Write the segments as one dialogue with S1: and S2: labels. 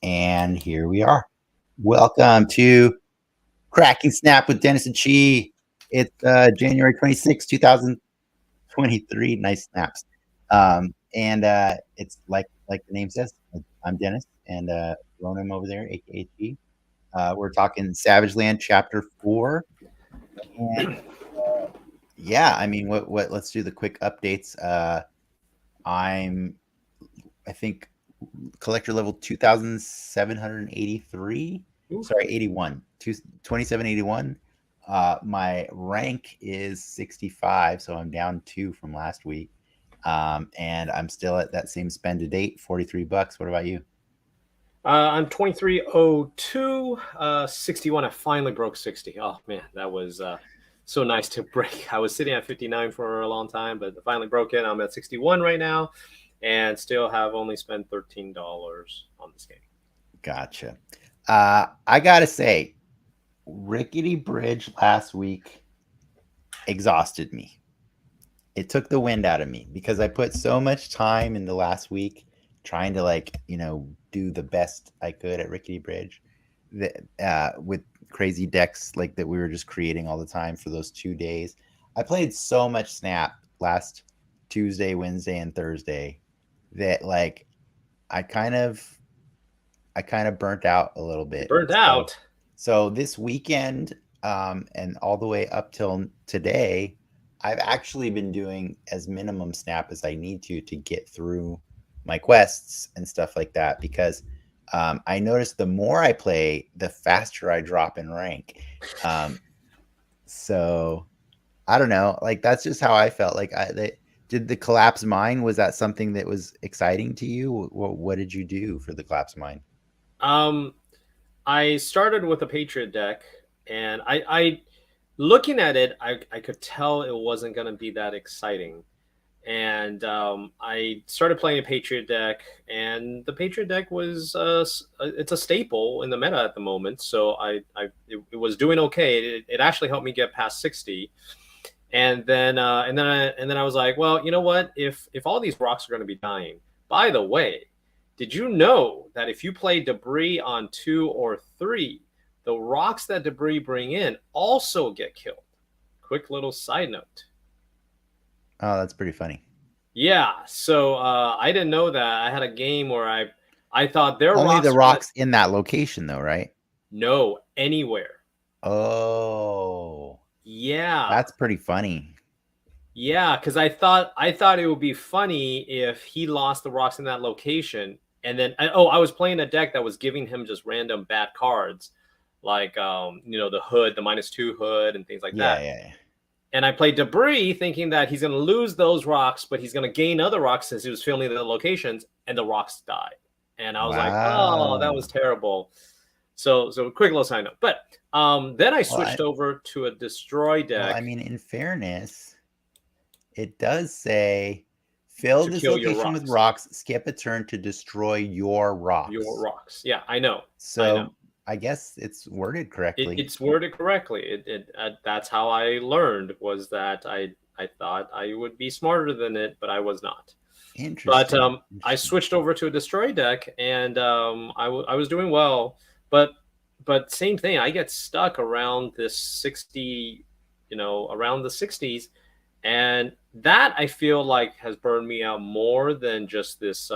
S1: And here we are. Welcome to Cracking Snap with Dennis and Chi. It's January 26, 2023. Nice snaps. And it's like the name says. I'm Dennis, and Ronan over there, aka Chi. We're talking Savage Land Chapter 4. And yeah, I mean, what let's do the quick updates. I think collector level 2,783. Sorry, 81. 2781. My rank is 65, so I'm down 2 from last week. And I'm still at that same spend to date, $43. What about you?
S2: I'm 2302, 61. I finally broke 60. Oh man, that was so nice to break. I was sitting at 59 for a long time, but I finally broke it. I'm at 61 right now, and still have only spent $13 on this game.
S1: Gotcha. I gotta say, Rickety Bridge last week exhausted me. It took the wind out of me because I put so much time in the last week trying to do the best I could at Rickety Bridge that with crazy decks like that we were just creating all the time for those 2 days. I played so much Snap last Tuesday, Wednesday, and Thursday that I kind of burnt out a little bit.
S2: Burnt out.
S1: So this weekend and all the way up till today, I've actually been doing as minimum Snap as I need to get through my quests and stuff like that, because I noticed the more I play, the faster I drop in rank. So I don't know, that's just how I felt. Did the collapse mine, was that something that was exciting to you? What did you do for the collapse mine?
S2: I started with a Patriot deck, and I looking at it, I could tell it wasn't going to be that exciting. And I started playing a Patriot deck, and the Patriot deck was it's a staple in the meta at the moment. So it was doing okay. It actually helped me get past 60, and then I was like, well, you know what? If all these rocks are going to be dying, by the way, did you know that if you play debris on 2 or 3, the rocks that debris bring in also get killed? Quick little side note.
S1: Oh, that's pretty funny.
S2: Yeah, so I didn't know that. I had a game where I thought their
S1: only
S2: rocks
S1: the rocks in that location, though, right?
S2: No, anywhere.
S1: Oh,
S2: yeah,
S1: that's pretty funny.
S2: Yeah, because I thought it would be funny if he lost the rocks in that location, and then I was playing a deck that was giving him just random bad cards, like the hood, the -2 hood, and things like that.
S1: Yeah.
S2: And I played debris thinking that he's going to lose those rocks, but he's going to gain other rocks since he was filling the locations, and the rocks died. And I was like, oh, that was terrible. So quick little side note. But then I switched over to a destroy deck.
S1: Well, I mean, in fairness, it does say fill this location with rocks, skip a turn to destroy your rocks.
S2: Your rocks. Yeah, I know.
S1: So I guess it's worded correctly.
S2: It's worded correctly. That's how I learned, was that I thought I would be smarter than it, but I was not.
S1: Interesting.
S2: But I switched over to a destroy deck, and I was doing well. But same thing, I get stuck around this 60, around the 60s. And that I feel like has burned me out more than just this.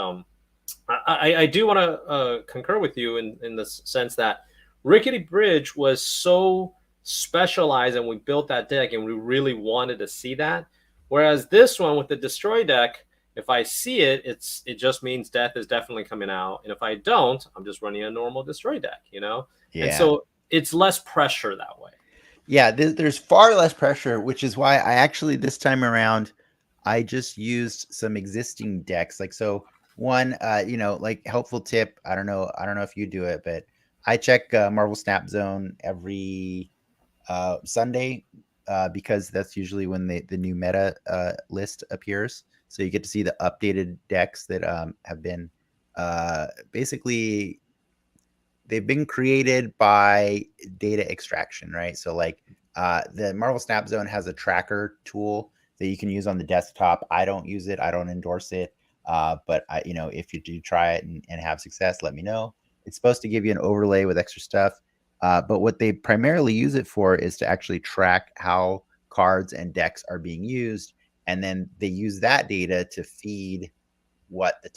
S2: I do want to concur with you in the sense that Rickety Bridge was so specialized, and we built that deck, and we really wanted to see that. Whereas this one with the destroy deck, if I see it, it just means death is definitely coming out, and if I don't, I'm just running a normal destroy deck, Yeah. And so it's less pressure that way.
S1: Yeah, there's far less pressure, which is why I actually this time around I just used some existing decks. One, helpful tip. I don't know if you do it, but I check Marvel Snap Zone every Sunday because that's usually when the new meta list appears. So you get to see the updated decks that have been basically. They've been created by data extraction, right? So the Marvel Snap Zone has a tracker tool that you can use on the desktop. I don't use it. I don't endorse it. But if you do try it and have success, let me know. It's supposed to give you an overlay with extra stuff. But what they primarily use it for is to actually track how cards and decks are being used. And then they use that data to feed what the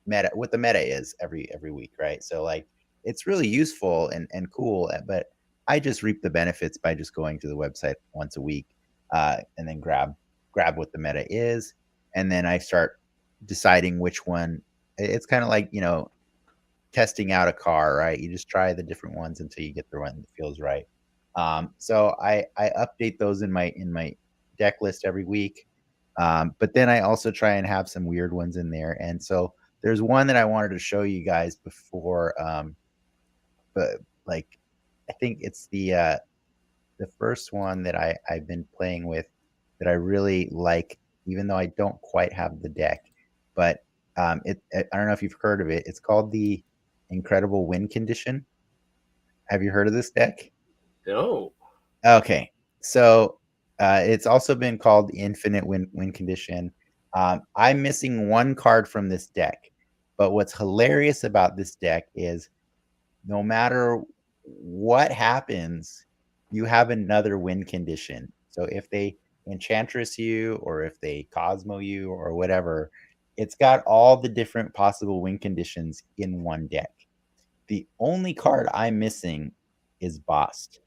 S1: meta is every week, right? So like it's really useful and cool, but I just reap the benefits by just going to the website once a week, and then grab what the meta is, and then I start deciding which one. It's kind of like, testing out a car, right? You just try the different ones until you get the one that feels right. So I update those in my deck list every week. But then I also try and have some weird ones in there. And so there's one that I wanted to show you guys before, but like I think it's the first one that I've been playing with that I really like, even though I don't quite have the deck. But I don't know if you've heard of it. It's called the Incredible Win Condition. Have you heard of this deck?
S2: No.
S1: Okay, so it's also been called the Infinite Win Condition. I'm missing one card from this deck, but what's hilarious about this deck is no matter what happens, you have another win condition. So if they Enchantress you, or if they Cosmo you, or whatever, it's got all the different possible win conditions in one deck. The only card I'm missing is Bost.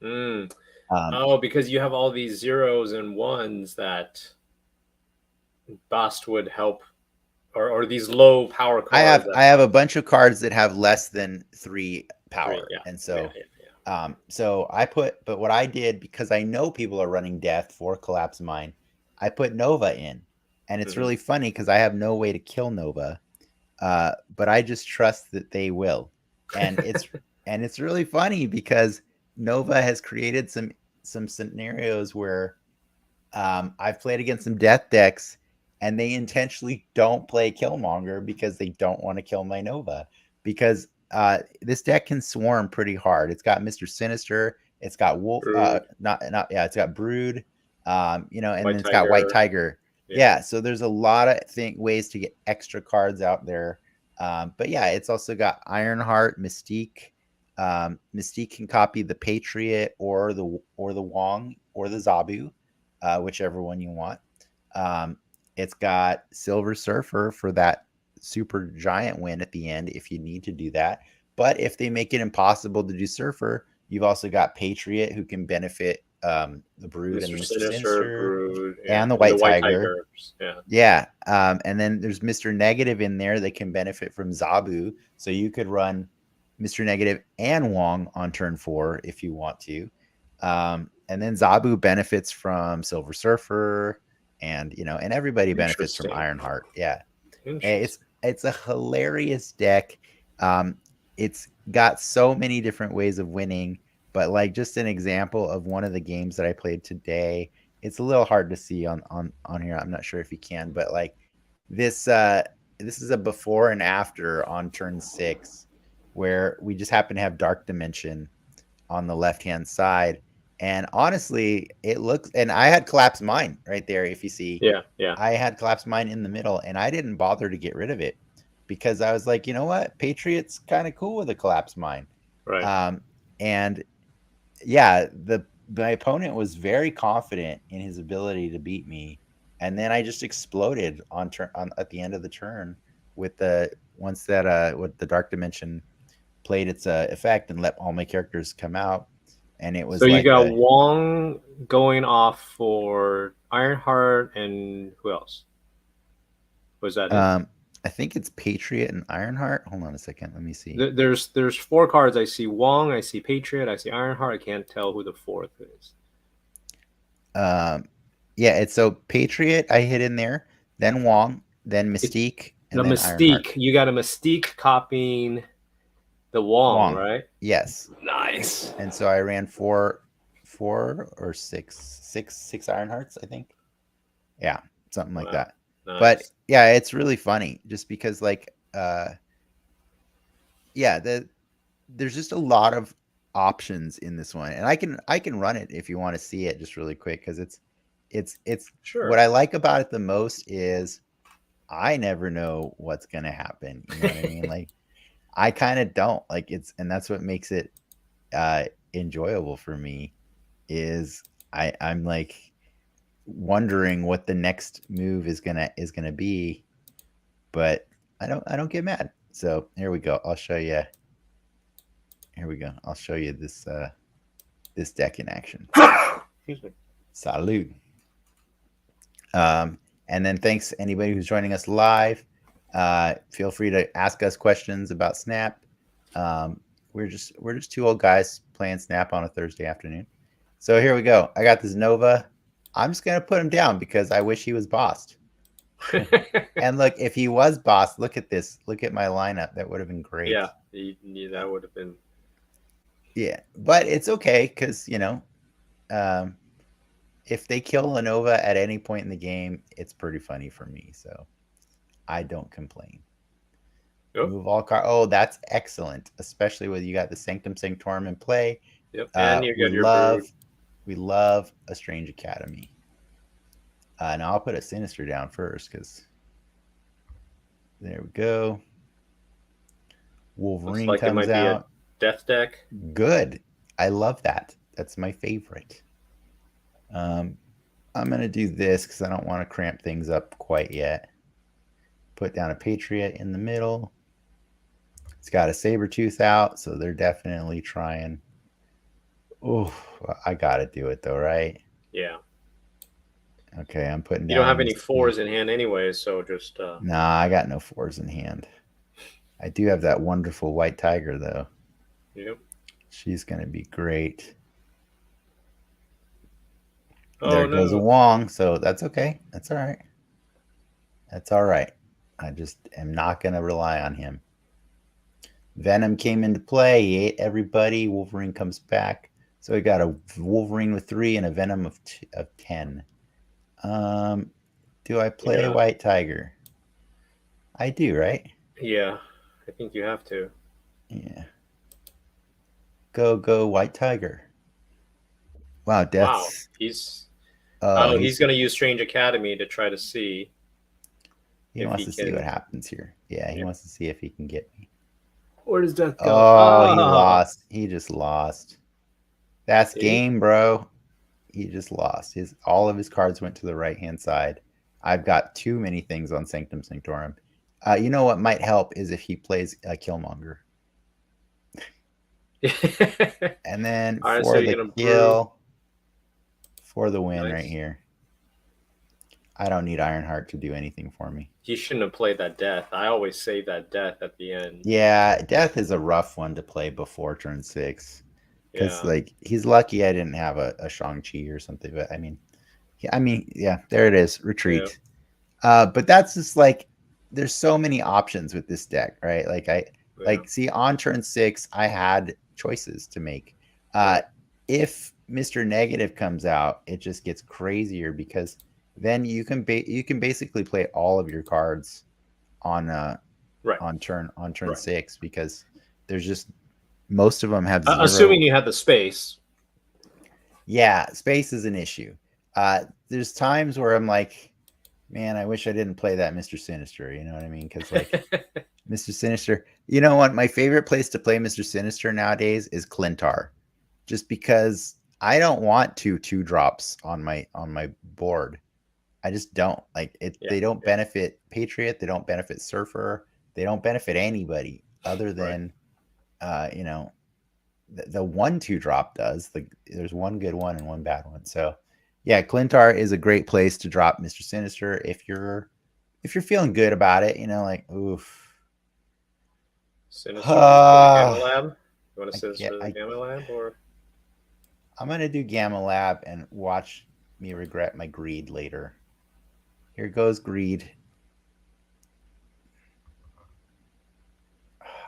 S2: Oh, because you have all these zeros and ones that Bast would help, or these low power cards.
S1: I have a bunch of cards that have less than 3 power,
S2: yeah,
S1: and so
S2: yeah.
S1: So but what I did, because I know people are running Death for Collapse Mine, I put Nova in, and it's really funny because I have no way to kill Nova, but I just trust that they will, and it's really funny because Nova has created some scenarios where I've played against some Death decks, and they intentionally don't play Killmonger because they don't want to kill my Nova, because this deck can swarm pretty hard. It's got Mr. Sinister, it's got Wolf, it's got Brood, and then it's got White Tiger. Yeah, so there's a lot of ways to get extra cards out there. But yeah, it's also got Ironheart, Mystique. Mystique can copy the Patriot or the Wong or the Zabu, whichever one you want. It's got Silver Surfer for that super giant win at the end if you need to do that. But if they make it impossible to do Surfer, you've also got Patriot, who can benefit the Brood and Mr. Sinister,
S2: Brood,
S1: and the White Tiger.
S2: Yeah.
S1: And then there's Mr. Negative in there that can benefit from Zabu. So you could run Mr. Negative and Wong on turn 4 if you want to. And then Zabu benefits from Silver Surfer, and everybody benefits from Ironheart. Yeah. It's a hilarious deck. It's got so many different ways of winning, but like just an example of one of the games that I played today, it's a little hard to see on here. I'm not sure if you can, but like this is a before and after on turn 6, where we just happen to have Dark Dimension on the left-hand side. And honestly, it looks, and I had Collapse Mine right there. If you see,
S2: yeah,
S1: I had Collapse Mine in the middle, and I didn't bother to get rid of it because I was like, you know what, Patriot's kind of cool with a Collapse Mine,
S2: right?
S1: And yeah, my opponent was very confident in his ability to beat me, and then I just exploded at the end of the turn with once that with the Dark Dimension played its effect and let all my characters come out. And it was
S2: so you got Wong going off for Ironheart, and who else? Was that it?
S1: I think it's Patriot and Ironheart. Hold on a second. Let me see.
S2: There's 4 cards. I see Wong, I see Patriot, I see Ironheart. I can't tell who the 4th is.
S1: Yeah, it's so Patriot I hit in there, then Wong, then Mystique, and then
S2: Mystique.
S1: Ironheart.
S2: You got a Mystique copying the Wong, right?
S1: Yes.
S2: Nice.
S1: And so I ran 4 or 6 Ironhearts, I think. Yeah, something like that. Nice. But yeah, it's really funny just because like there's just a lot of options in this one, and I can run it if you want to see it just really quick, because it's
S2: sure.
S1: What I like about it the most is I never know what's gonna happen. You know what I mean? Like I kind of don't like and that's what makes it enjoyable for me. Is I'm like wondering what the next move is gonna be, but I don't get mad. So here we go. I'll show you. Here we go. I'll show you this deck in action.
S2: Excuse me.
S1: Salute. And then thanks anybody who's joining us live. Feel free to ask us questions about Snap. We're just two old guys playing Snap on a Thursday afternoon. So here we go. I got this Nova. I'm just gonna put him down because I wish he was bossed. And look, if he was bossed, look at this. Look at my lineup. That would have been great.
S2: Yeah, that would have been.
S1: Yeah, but it's okay because if they kill a Nova at any point in the game, it's pretty funny for me. So I don't complain.
S2: Yep.
S1: Move all cards. Oh, that's excellent, especially when you got the Sanctum Sanctorum in play.
S2: Yep, and you got your brood.
S1: We love a Strange Academy. Now I'll put a Sinister down first because there we go. Wolverine
S2: Looks like
S1: comes
S2: it might
S1: out.
S2: Be a death deck.
S1: Good. I love that. That's my favorite. I'm gonna do this because I don't want to cramp things up quite yet. Put down a Patriot in the middle. It's got a Sabretooth out, so they're definitely trying. Oh, I gotta do it though, right?
S2: Yeah.
S1: Okay, I'm putting down.
S2: You don't have any 4s in hand anyway, so just.
S1: Nah, I got no 4s in hand. I do have that wonderful white tiger though.
S2: Yep.
S1: She's gonna be great.
S2: Oh,
S1: there goes a Wong, so that's okay. That's all right. That's all right. I just am not gonna rely on him. Venom came into play. He ate everybody. Wolverine comes back. So we got a Wolverine with 3 and a Venom of 10. Do I play White Tiger? I do, right?
S2: Yeah, I think you have to.
S1: Yeah. Go, White Tiger. Wow, Death's...
S2: Wow, he's going to use Strange Academy to try to see.
S1: He wants to see what happens here. Yeah, he wants to see if he can get me.
S2: Where does Death go?
S1: Oh, he lost. He just lost. That's game, bro. He just lost. All of his cards went to the right-hand side. I've got too many things on Sanctum Sanctorum. You know what might help is if he plays a Killmonger. And then for the kill, for the win right here. I don't need Ironheart to do anything for me.
S2: You shouldn't have played that Death. I always save that Death at the end.
S1: Yeah, Death is a rough one to play before turn 6. Because he's lucky I didn't have a Shang-Chi or something. But I mean, yeah, there it is. Retreat. Yeah. But that's just like, there's so many options with this deck, right? Like see, on turn 6, I had choices to make. If Mr. Negative comes out, it just gets crazier because then you can basically play all of your cards on turn 6 because there's just most of them have 0.
S2: Assuming you had the space.
S1: Yeah, space is an issue. There's times where I'm like, man, I wish I didn't play that Mr. Sinister. You know what I mean? Because like Mr. Sinister, you know what? My favorite place to play Mr. Sinister nowadays is Clintar, just because I don't want 2 drops on my board. I just don't like it. They don't benefit Patriot. They don't benefit Surfer. They don't benefit anybody other than, the 1/2 drop does. There's one good one and one bad one. So, yeah, Clintar is a great place to drop Mr. Sinister if you're feeling good about it. Like oof.
S2: Sinister Gamma Lab. You want to Sinister the Gamma Lab or?
S1: I'm gonna do Gamma Lab and watch me regret my greed later. Here goes greed.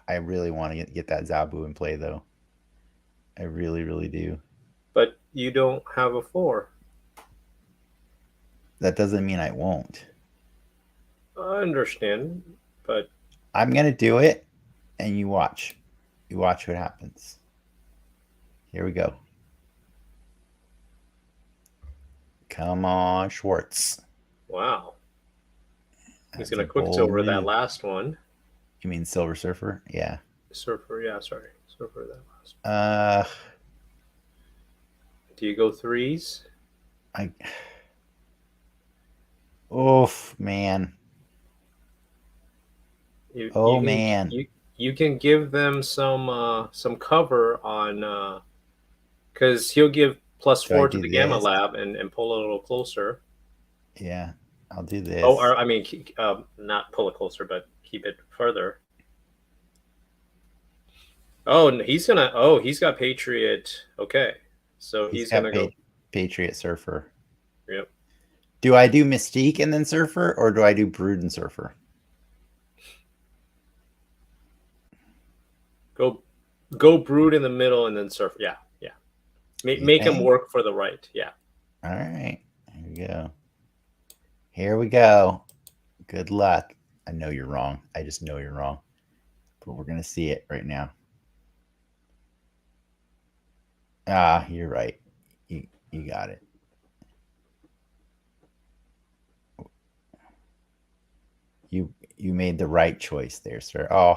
S1: I really want to get that Zabu in play, though. I really, really do.
S2: But you don't have a 4.
S1: That doesn't mean I won't.
S2: I understand, but...
S1: I'm going to do it, and you watch. You watch what happens. Here we go. Come on, Schwartz.
S2: Wow. He's going to Quicksilver that last one.
S1: You mean Silver Surfer? Yeah.
S2: Surfer, yeah, sorry. Surfer that last.
S1: Uh,
S2: Do you go threes?
S1: I. Oof, man.
S2: You
S1: Oh
S2: can
S1: man.
S2: you can give them some cover on because he'll give plus
S1: Do I
S2: 4 to
S1: do
S2: the Gamma
S1: this?
S2: Lab and pull a little closer.
S1: Yeah, I'll do
S2: Oh,
S1: this.
S2: or, I mean, not pull it closer, but keep it further. Oh, he's got Patriot. Okay, so
S1: He's
S2: he's
S1: got
S2: gonna go.
S1: Patriot Surfer.
S2: Yep.
S1: Do I do Mystique and then Surfer, or do I do Brood and Surfer?
S2: Go go brood in the middle and then surf. Yeah, yeah.
S1: You
S2: Make him
S1: think?
S2: work for the right. Yeah.
S1: All right. Here we go. Here we go. Good luck. I know you're wrong. I just know you're wrong. But we're going to see it right now. Ah, you're right. You got it. You made the right choice there, sir. Oh,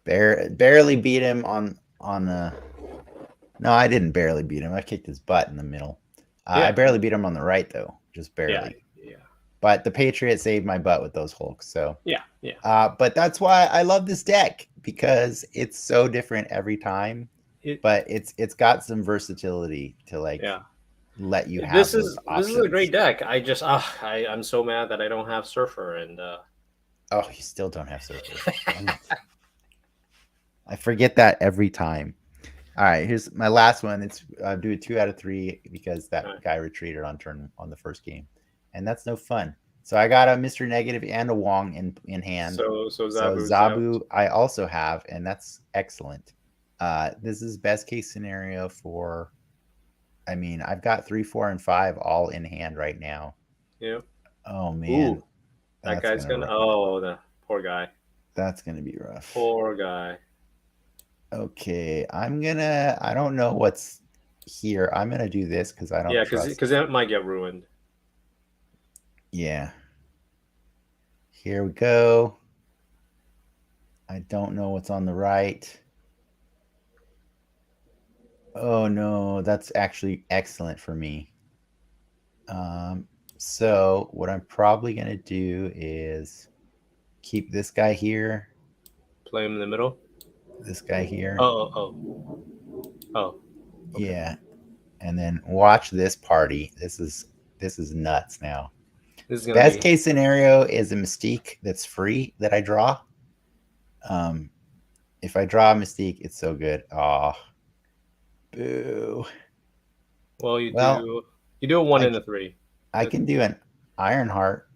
S1: barely beat him on the. No, I didn't barely beat him. I kicked his butt in the middle. I
S2: Yeah.
S1: barely beat him on the right though, just
S2: Yeah.
S1: barely.
S2: Yeah.
S1: But the Patriot saved my butt with those Hulks. So,
S2: Yeah. Yeah.
S1: but that's why I love this deck because it's so different every time.
S2: It,
S1: But it's got some versatility to like
S2: yeah.
S1: let you have
S2: This
S1: those
S2: is this is a great
S1: options.
S2: deck. I'm so mad that I don't have Surfer and
S1: Oh, you still don't have Surfer. Dang it. I forget that every time. All right, here's my last one. It's do a 2 out of 3 because that
S2: right.
S1: guy retreated on the first game, and that's no fun. So I got a Mr. Negative and a Wong in hand.
S2: So
S1: So
S2: Zabu's out.
S1: Zabu I also have, and that's excellent. This is best case scenario for. I mean, I've got 3, 4, and 5 all in hand right now.
S2: Yeah.
S1: Oh man,
S2: Ooh, that
S1: that's
S2: guy's
S1: gonna
S2: gonna. Oh, the poor guy.
S1: that's gonna be rough.
S2: Poor guy.
S1: Okay, I don't know what's here. I'm gonna do this because I don't
S2: Yeah,
S1: trust.
S2: because it might get ruined.
S1: Yeah. Here we go. I don't know what's on the right. Oh no, that's actually excellent for me. So what I'm probably gonna do is keep this guy here,
S2: Play him in the middle.
S1: this guy here.
S2: Oh, oh, oh, oh. Okay.
S1: Yeah. And then watch this party. This is nuts now.
S2: This is gonna
S1: Best
S2: be.
S1: case scenario is a Mystique that's free that I draw. If I draw a Mystique, it's so good. Oh, boo.
S2: Well,
S1: Well,
S2: you do a 1
S1: I
S2: and a 3.
S1: I can do an Ironheart.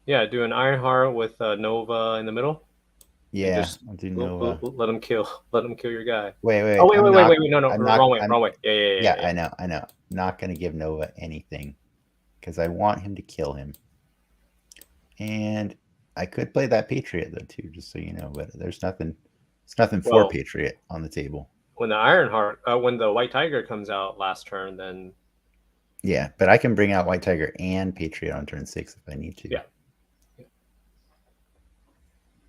S2: Yeah, do an Ironheart with Nova in the middle, and
S1: Yeah,
S2: just
S1: I'll do Nova.
S2: let him kill let him kill your guy. Oh
S1: Wait.
S2: wait, no,
S1: I'm not.
S2: wrong way,
S1: I'm.
S2: wrong way.
S1: Yeah,
S2: Yeah.
S1: I know. Not gonna give Nova anything because I want him to kill him. And I could play that Patriot though too, just so you know. But there's nothing. It's nothing for
S2: Well,
S1: Patriot on the table.
S2: when the Ironheart, when the White Tiger comes out last turn, then
S1: Yeah, but I can bring out White Tiger and Patriot on turn 6 if I need to.
S2: yeah.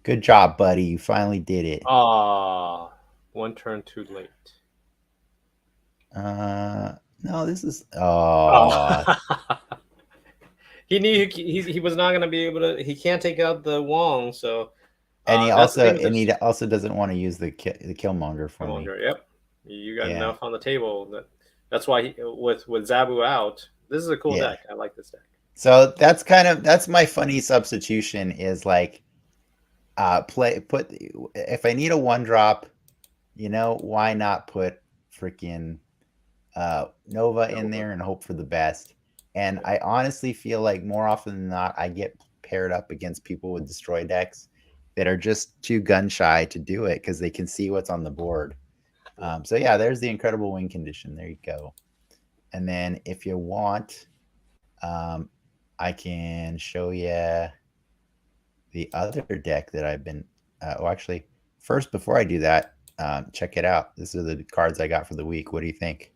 S1: Good job, buddy. You finally did it.
S2: Ah, 1 turn too late.
S1: No, this is.
S2: Oh.
S1: Oh,
S2: He knew he was not going to be able to. He can't take out the Wong, so
S1: and he
S2: that's the
S1: also
S2: thing with
S1: and he
S2: this
S1: also doesn't want to use the Killmonger for me.
S2: Killmonger. Yep, you got
S1: Yeah,
S2: enough on the table. That's why with Zabu out, this is a cool
S1: yeah.
S2: deck. I like this deck.
S1: So that's my funny substitution is like put if I need a 1-drop, why not put freaking Nova in
S2: Nova.
S1: there and hope for the best. And I honestly feel like more often than not, I get paired up against people with destroy decks that are just too gun shy to do it because they can see what's on the board. So yeah, there's the incredible win condition. There you go. And then if you want, I can show you the other deck that I've been. Actually, first before I do that, check it out. These are the cards I got for the week. What do you think?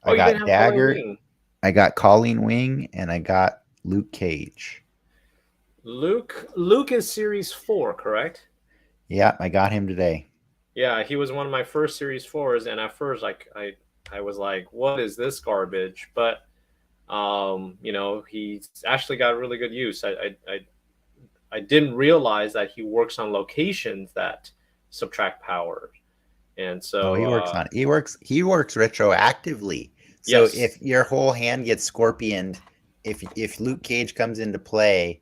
S2: Oh,
S1: I
S2: you didn't
S1: got
S2: have Colleen
S1: Dagger.
S2: Wing.
S1: I got Colleen Wing, and I got Luke Cage.
S2: Luke is series 4, correct?
S1: Yeah, I got him today.
S2: Yeah, he was one of my first Series 4s, and at first, like I was like, "What is this garbage?" But he's actually got really good use. I didn't realize that he works on locations that subtract power, and
S1: Oh,
S2: so
S1: he works on it. He works retroactively. So
S2: yes,
S1: if your whole hand gets scorpioned, if Luke Cage comes into play,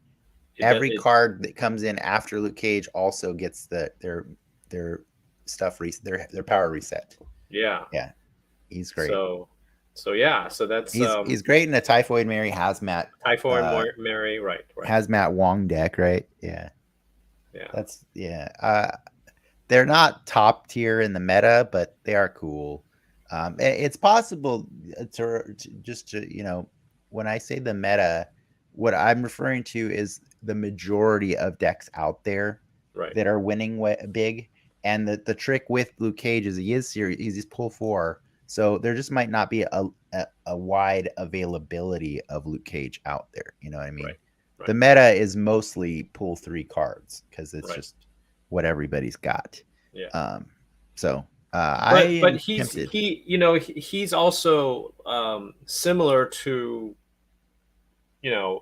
S1: every
S2: it
S1: card that comes in after Luke Cage also gets their stuff their power reset.
S2: yeah.
S1: Yeah, he's great.
S2: So yeah, so that's
S1: He's great in a Typhoid Mary
S2: Typhoid Mary, right, right,
S1: Hazmat Wong deck, right? Yeah,
S2: yeah,
S1: that's yeah. They're not top tier in the meta, but they are cool. It's possible to just to when I say the meta, what I'm referring to is the majority of decks out there
S2: right,
S1: that are winning big. And the trick with Luke Cage is he's pull 4, so there just might not be a wide availability of Luke Cage out there. You know what I mean?
S2: right, right,
S1: The meta is mostly pull 3 cards because it's
S2: right,
S1: just what everybody's got.
S2: yeah.
S1: Um, so I
S2: But
S1: am tempted.
S2: he's also similar to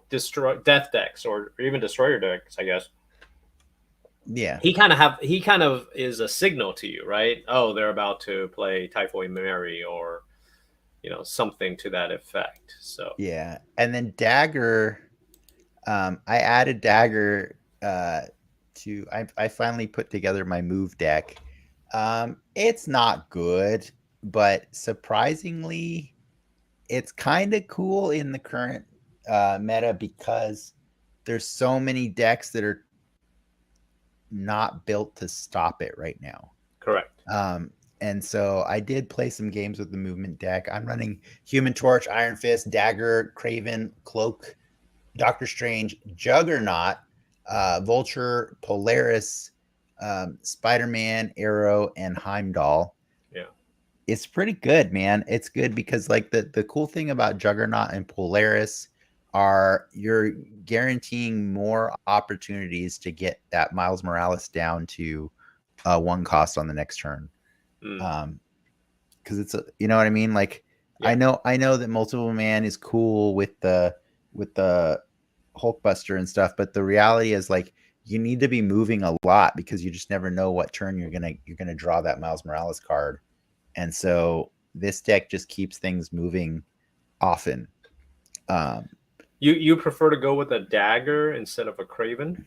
S2: destroy death decks or even destroyer decks, I guess.
S1: Yeah,
S2: He kind of is a signal to you, right? Oh, they're about to play Typhoid Mary or something to that effect. So
S1: yeah. And then Dagger, I added Dagger to. I finally put together my move deck. It's not good, but surprisingly, it's kind of cool in the current meta because there's so many decks that are not built to stop it right now.
S2: correct.
S1: Um, and so I did play some games with the movement deck. I'm running Human Torch, Iron Fist, Dagger, Craven, Cloak, Doctor Strange, Juggernaut, Vulture, Polaris, Spider Man, Arrow, and Heimdall.
S2: Yeah.
S1: It's pretty good, man. It's good because like the cool thing about Juggernaut and Polaris are you're guaranteeing more opportunities to get that Miles Morales down to 1 cost on the next turn.
S2: Mm,
S1: Because it's you know what I mean. Like
S2: yeah.
S1: I know that multiple man is cool with the Hulkbuster and stuff, but the reality is like you need to be moving a lot because you just never know what turn you're gonna draw that Miles Morales card, and so this deck just keeps things moving often. Um,
S2: You prefer to go with a dagger instead of a Craven?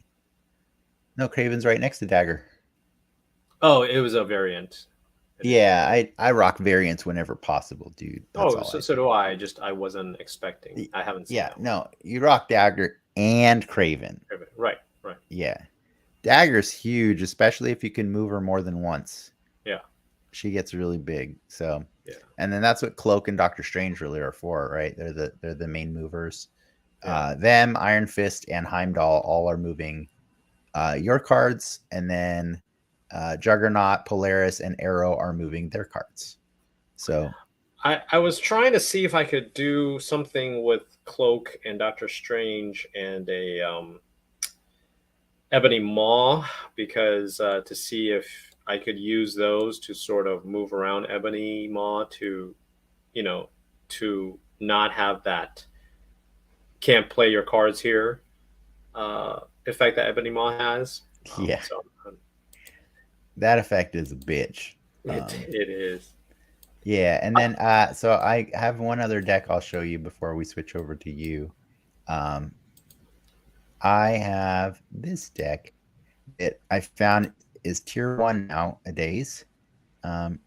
S1: no, Craven's right next to Dagger.
S2: Oh, it was a variant. It is.
S1: Yeah, I rock variants whenever possible, dude. That's
S2: Oh,
S1: all I
S2: so
S1: do.
S2: do I. Just I wasn't expecting.
S1: Y-
S2: I haven't seen
S1: Yeah,
S2: that one.
S1: no, you rock Dagger and Craven.
S2: Craven. Right, right.
S1: Yeah. Dagger's huge, especially if you can move her more than once.
S2: Yeah,
S1: She gets really big. So,
S2: yeah,
S1: and then that's what Cloak and Doctor Strange really are for, right? They're the main movers.
S2: yeah.
S1: Them, Iron Fist, and Heimdall all are moving your cards, and then Juggernaut, Polaris, and Arrow are moving their cards. So,
S2: I was trying to see if I could do something with Cloak and Doctor Strange and a Ebony Maw because to see if I could use those to sort of move around Ebony Maw to, you know, to not have that can't play your cards here effect that Ebony Maw has.
S1: yeah,
S2: So
S1: that effect is a bitch.
S2: it is.
S1: Yeah, and then so I have one other deck I'll show you before we switch over to you. Um, I have this deck that I found is tier 1 nowadays.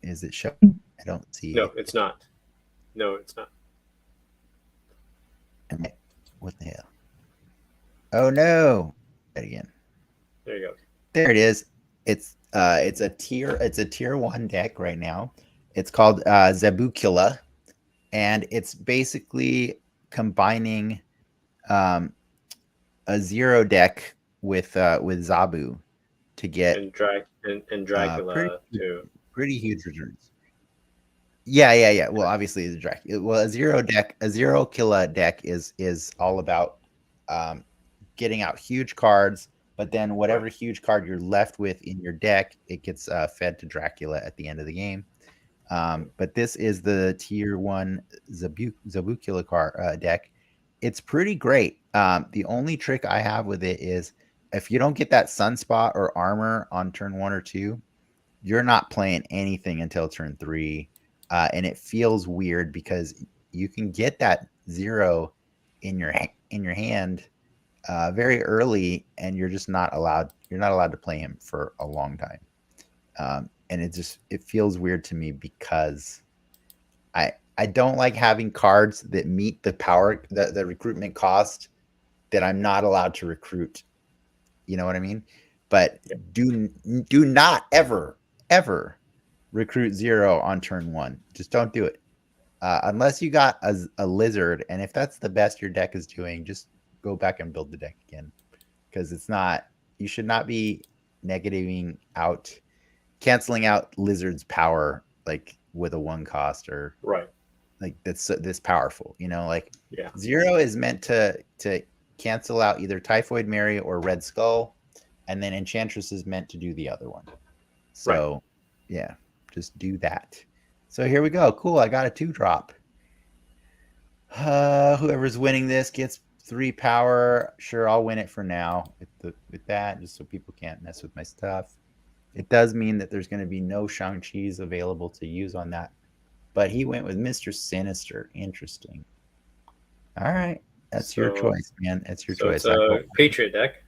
S1: Is it showing? I don't see
S2: No,
S1: it.
S2: it's not. No, it's not.
S1: What the hell? Oh no! Again.
S2: There you go.
S1: There it is. It's a tier 1 deck right now. It's called Zabukula, and it's basically combining um, a 0 deck with Zabu to get
S2: And
S1: uh, pretty
S2: Dracula too.
S1: pretty huge returns. Yeah. Well, obviously the deck. Well, a 0 killer deck is all about um, getting out huge cards but then whatever huge card you're left with in your deck, it gets fed to Dracula at the end of the game. But this is the tier 1 Zabukula card deck. It's pretty great. The only trick I have with it is if you don't get that sunspot or armor on turn 1 or 2, you're not playing anything until turn 3. And it feels weird because you can get that 0 in your hand very early, and you're just not allowed. You're not allowed to play him for a long time. And it feels weird to me because I don't like having cards that meet the power the recruitment cost that I'm not allowed to recruit. You know what I mean? But do not ever recruit 0 on turn 1. Just don't do it. Unless you got a lizard, and if that's the best your deck is doing, just go back and build the deck again, because it's not. You should not be canceling out lizard's power like with a 1 cost or like that's this powerful. Like 0 is meant to cancel out either Typhoid Mary or Red Skull, and then Enchantress is meant to do the other one. So yeah, just do that. So here we go. Cool. I got a 2-drop. Whoever's winning this gets 3 power. Sure, I'll win it for now with that, just so people can't mess with my stuff. It does mean that there's going to be no Shang-Chi's available to use on that. But he went with Mr. Sinister. Interesting. All right. That's your choice, man. That's your choice.
S2: It's a Patriot deck.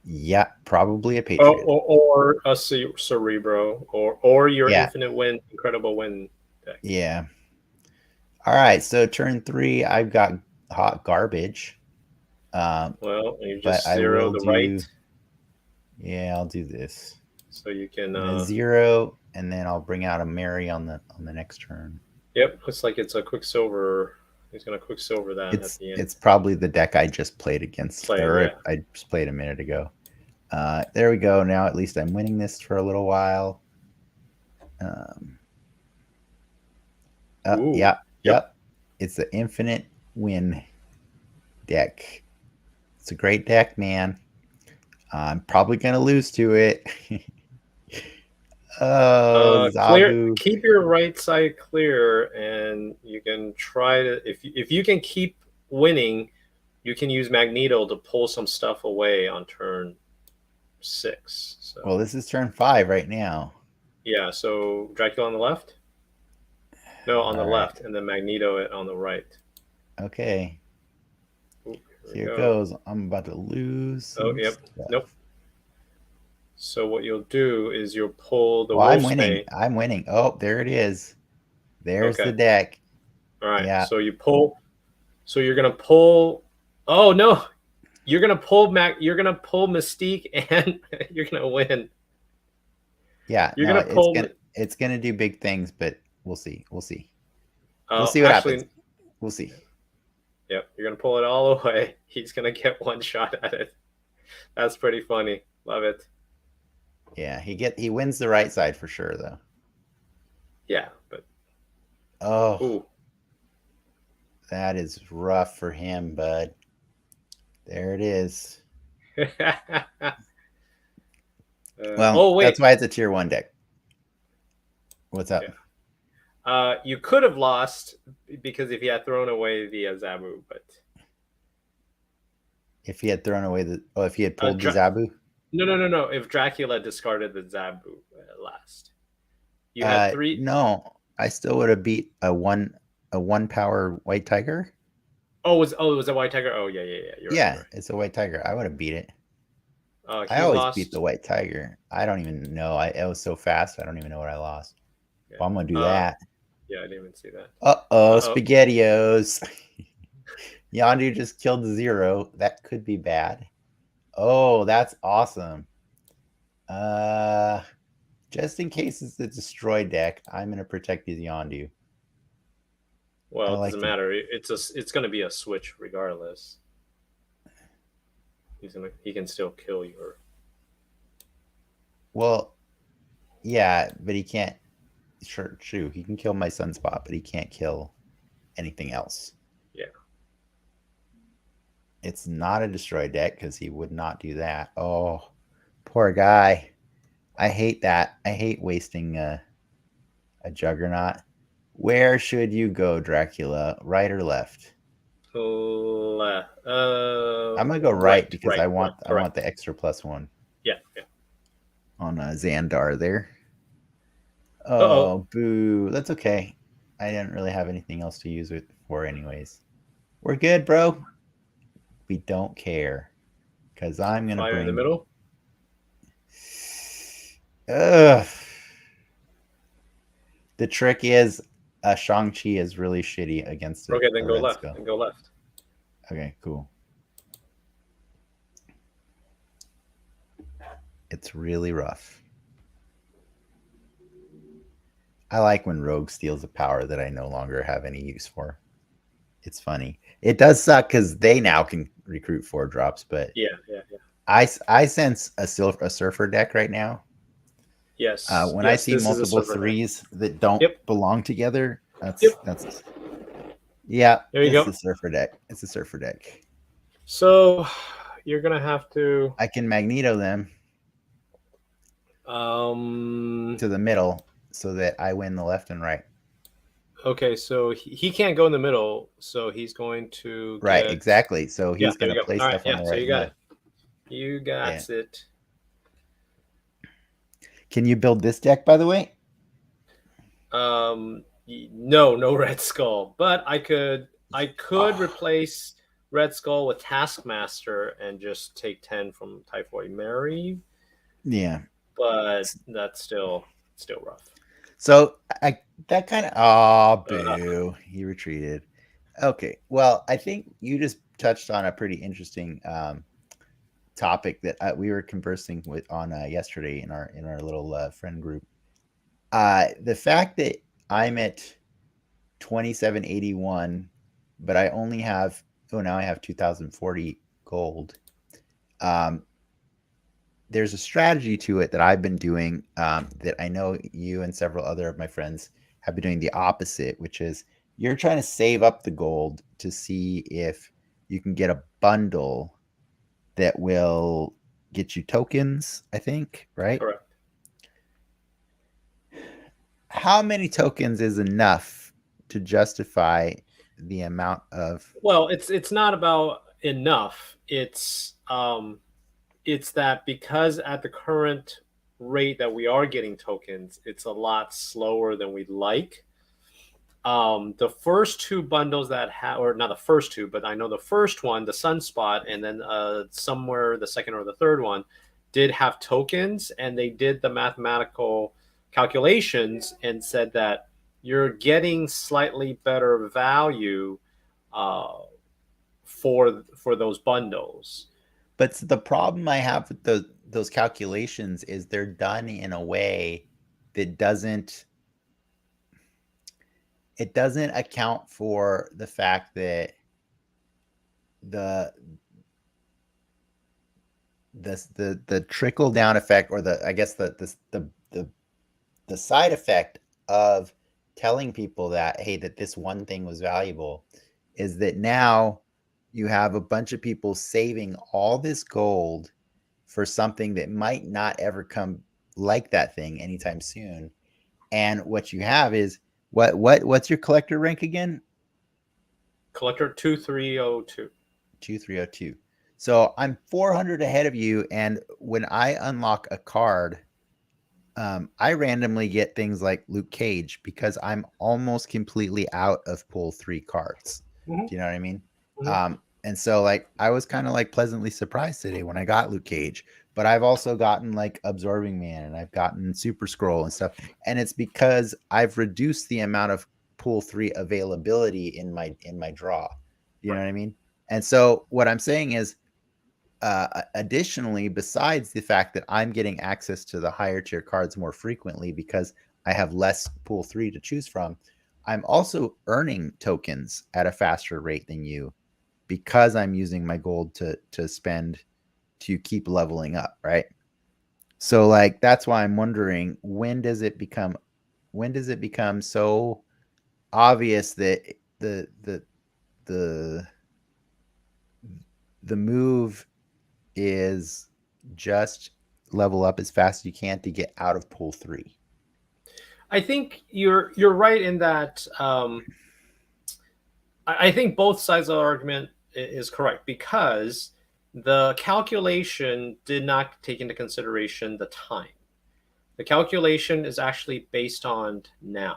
S1: Yeah, probably a Patriot.
S2: Or a Cerebro, or your Infinite Wind, Incredible Wind deck.
S1: Yeah. All right, so turn 3, I've got hot garbage.
S2: Well, you just 0 the right.
S1: Yeah, I'll do this.
S2: So you can
S1: 0, and then I'll bring out a Mary on the next turn.
S2: Yep, looks like it's a Quicksilver. He's gonna Quicksilver that at the end.
S1: It's probably the deck I just played against, I just played a minute ago. There we go. Now at least I'm winning this for a little while. Yep. It's the Infinite Win deck. It's a great deck, man. I'm probably gonna lose to it. Zabu.
S2: Keep your right side clear, and you can try to. If you can keep winning, you can use Magneto to pull some stuff away on turn 6. So.
S1: Well, this is turn 5 right now.
S2: Yeah, so Dracula on the left. No, on the left, and then Magneto on the right.
S1: Okay. Here it goes. I'm about to lose.
S2: Oh, yep. Stuff. Nope. So what you'll do is you'll pull the
S1: Wolfsbane. I'm winning. Oh, there it is. There's the deck.
S2: All right. Yeah. So you pull. So you're gonna pull. Oh no! You're gonna pull You're gonna pull Mystique, and you're gonna win.
S1: Yeah.
S2: You're gonna pull.
S1: It's gonna do big things, but we'll see. We'll see. We'll see what happens. We'll see.
S2: Yep. You're gonna pull it all away. He's gonna get 1 shot at it. That's pretty funny. Love it.
S1: Yeah, he wins the right side for sure, though.
S2: Yeah, but
S1: that is rough for him, bud. There it is. Well, that's why it's a tier 1 deck. What's up?
S2: Yeah. You could have lost because if you had thrown away the Zabu, but
S1: if he had thrown away if he had pulled the Zabu.
S2: No. If Dracula discarded the Zabu last, you had 3.
S1: No, I still would have beat a 1 power White Tiger.
S2: Oh, it was a White Tiger. Oh yeah. You're right.
S1: It's a White Tiger. I would have beat it.
S2: I
S1: always beat the White Tiger. I don't even know. It was so fast. I don't even know what I lost. Yeah. Well, I'm gonna do that.
S2: Yeah, I didn't even see that.
S1: SpaghettiOs. Yondu just killed 0. That could be bad. Oh, that's awesome. Just in case it's a destroy deck, I'm gonna protect his Yondu.
S2: Well, it doesn't matter. It's gonna be a switch regardless. He can still kill your.
S1: Well, yeah, but he can't. True. He can kill my Sunspot, but he can't kill anything else.
S2: Yeah.
S1: It's not a destroy deck because he would not do that. Oh, poor guy. I hate that. I hate wasting a juggernaut. Where should you go, Dracula? Right or left? I'm gonna go right because
S2: Right, right,
S1: I want
S2: correct.
S1: the extra +1
S2: Yeah, yeah.
S1: on Xandar there.
S2: Uh-oh.
S1: Oh, boo. That's okay. I didn't really have anything else to use it for, anyways. We're good, bro. We don't care because I'm gonna
S2: Fire in the
S1: bring.
S2: middle.
S1: Ugh. The trick is, Shang-Chi is really shitty against
S2: Okay,
S1: a
S2: then go
S1: red
S2: left.
S1: skull.
S2: Then go left.
S1: Okay, cool. It's really rough. I like when Rogue steals a power that I no longer have any use for. It's funny. It does suck because they now can recruit 4 drops, but
S2: Yeah, yeah, yeah.
S1: I sense a surfer deck right now.
S2: Yes,
S1: When I
S2: yes.
S1: see
S2: This is a
S1: multiple
S2: server deck.
S1: threes that don't
S2: Yep,
S1: belong together,
S2: yep.
S1: that's yeah,
S2: There you
S1: it's
S2: go.
S1: the surfer deck. It's a surfer deck.
S2: So you're gonna have to.
S1: I can Magneto them
S2: Um.
S1: to the middle so that I win the left and right.
S2: Okay, so he can't go in the middle, so he's going to
S1: Right,
S2: get.
S1: exactly. So
S2: Yeah,
S1: he's
S2: there
S1: gonna
S2: you go.
S1: play
S2: All right,
S1: stuff on
S2: yeah.
S1: the
S2: So
S1: right
S2: you
S1: and
S2: got it.
S1: left.
S2: You
S1: Yeah.
S2: got it.
S1: Can you build this deck, by the way?
S2: No, no Red Skull, but I could
S1: Oh,
S2: replace Red Skull with Taskmaster and just take 10 from Typhoid Mary,
S1: yeah.
S2: but that's still rough.
S1: So I that kind of oh
S2: Uh,
S1: boo, he retreated. Okay, well I think you just touched on a pretty interesting topic that we were conversing with on yesterday in our little friend group. The fact that I'm at 2781, but I only have now I have 2040 gold. Um, there's a strategy to it that I've been doing that I know you and several other of my friends have been doing the opposite, which is you're trying to save up the gold to see if you can get a bundle that will get you tokens, I think, right?
S2: correct.
S1: How many tokens is enough to justify the amount of
S2: Well, it's not about enough. It's that because at the current rate that we are getting tokens, it's a lot slower than we'd like. The first two bundles that have, or not the first two, but I know the first one, the Sunspot, and then somewhere the second or the third one did have tokens, and they did the mathematical calculations and said that you're getting slightly better value uh, for those bundles.
S1: but the problem I have with those calculations is they're done in a way that doesn't account for the fact that the the trickle down effect, or the I guess the side effect of telling people that, hey, that this one thing was valuable, is that now you have a bunch of people saving all this gold for something that might not ever come like that thing anytime soon. And what you have is what's your collector rank again?
S2: Collector 2302.
S1: 2302. So I'm 400 ahead of you, and when I unlock a card, I randomly get things like Luke Cage because I'm almost completely out of pull 3 cards.
S2: Mm-hmm.
S1: Do you know what I mean?
S2: Mm-hmm.
S1: And so like I was kind of like pleasantly surprised today when I got Luke Cage, but I've also gotten like Absorbing Man, and I've gotten Super Scroll and stuff, and it's because I've reduced the amount of pull 3 availability in my draw. You know
S2: Right.
S1: what I mean? And so what I'm saying is, additionally, besides the fact that I'm getting access to the higher tier cards more frequently because I have less pool 3 to choose from, I'm also earning tokens at a faster rate than you because I'm using my gold to spend to keep leveling up, right? So like that's why I'm wondering, when does it become so obvious that the the move is just level up as fast as you can to get out of pool 3.
S2: I think you're right in that. I think both sides of the argument is correct because the calculation did not take into consideration the time. The calculation is actually based on now.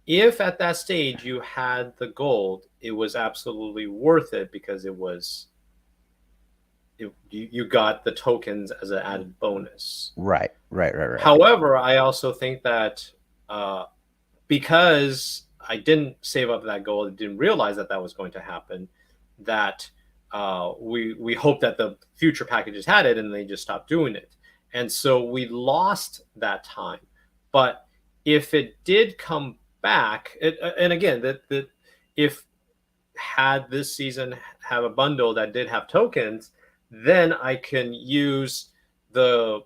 S2: If at that stage you had the gold, it was absolutely worth it because you got the tokens as an added bonus.
S1: Right.
S2: However, I also think that because I didn't save up that gold, I didn't realize that was going to happen, that we hope that the future packages had it and they just stopped doing it. And so we lost that time. But if it did come back, and again, that if had this season have a bundle that did have tokens, then I can use the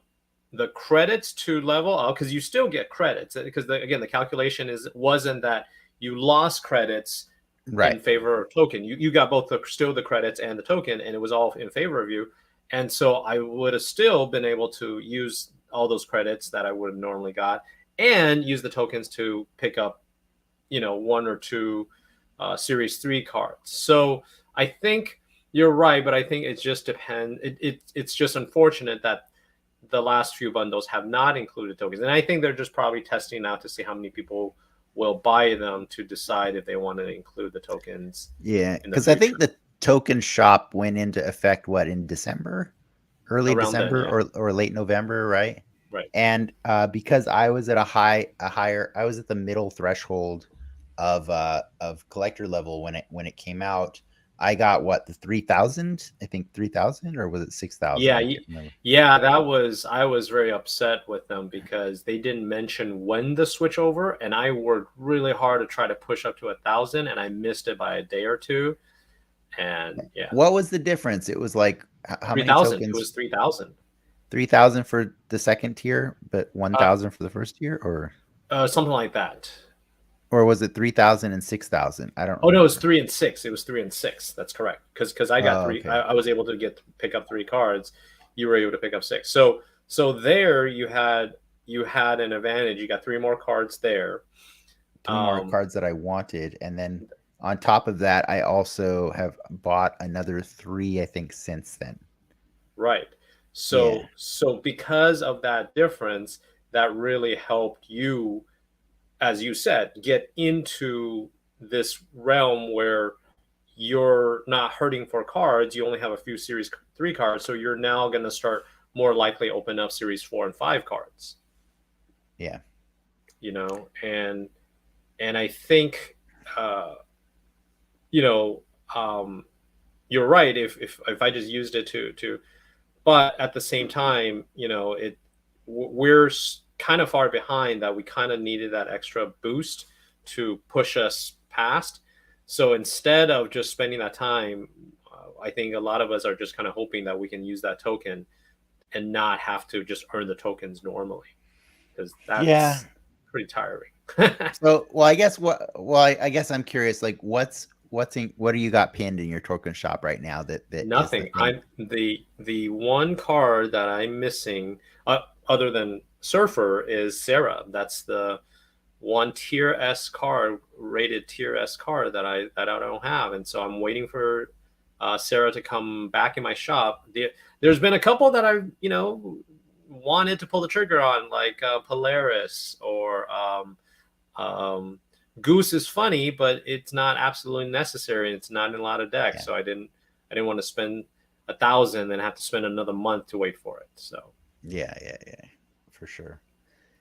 S2: credits to level up because you still get credits because again the calculation wasn't that you lost credits in favor of token. You got both still the credits and the token, and it was all in favor of you. And so I would have still been able to use all those credits that I would have normally got and use the tokens to pick up, one or two Series 3 cards. So I think you're right, but I think it just depends. It's just unfortunate that the last few bundles have not included tokens. And I think they're just probably testing out to see how many people will buy them to decide if they want to include the tokens.
S1: Yeah, because I think the token shop went into effect in December, early
S2: Around
S1: December
S2: then, yeah.
S1: or late November, right?
S2: Right.
S1: And because I was at I was at the middle threshold of collector level when it came out. I got the 3,000, I think 3,000, or was it 6,000?
S2: Yeah, I was very upset with them because they didn't mention when the switch over, and I worked really hard to try to push up to 1,000, and I missed it by a day or two. And yeah,
S1: what was the difference? It was like how
S2: 3,
S1: many tokens?
S2: It was 3,000.
S1: 3,000 for the second tier, but 1,000 for the first tier, or
S2: something like that.
S1: Or was it 3,000 and 6,000? I don't remember.
S2: Oh no, it was 3 and 6. It was 3 and 6. That's correct. Because I got three. Okay. I was able to pick up 3 cards. You were able to pick up 6. So there you had an advantage. You got 3 more cards there.
S1: 3 more cards that I wanted, and then on top of that, I also have bought another 3, I think, since then.
S2: Right. So because of that difference, that really helped you, as you said, get into this realm where you're not hurting for cards. You only have a few Series 3 cards, so you're now going to start more likely open up Series 4 and 5 cards.
S1: Yeah.
S2: And I think, you're right. If I just used it to, but at the same time, we're kind of far behind that we kind of needed that extra boost to push us past. So instead of just spending that time, I think a lot of us are just kind of hoping that we can use that token and not have to just earn the tokens normally, because that's pretty tiring.
S1: So, I guess I guess I'm curious, like what do you got pinned in your token shop right now that
S2: nothing. I'm the one card that I'm missing other than Surfer is Sarah. That's the one tier S card, rated tier S card that I don't have, and so I'm waiting for Sarah to come back in my shop. There's been a couple that I've wanted to pull the trigger on, like Polaris or Goose is funny, but it's not absolutely necessary. It's not in a lot of decks, so I didn't want to spend 1,000 and have to spend another month to wait for it. So
S1: yeah, for sure.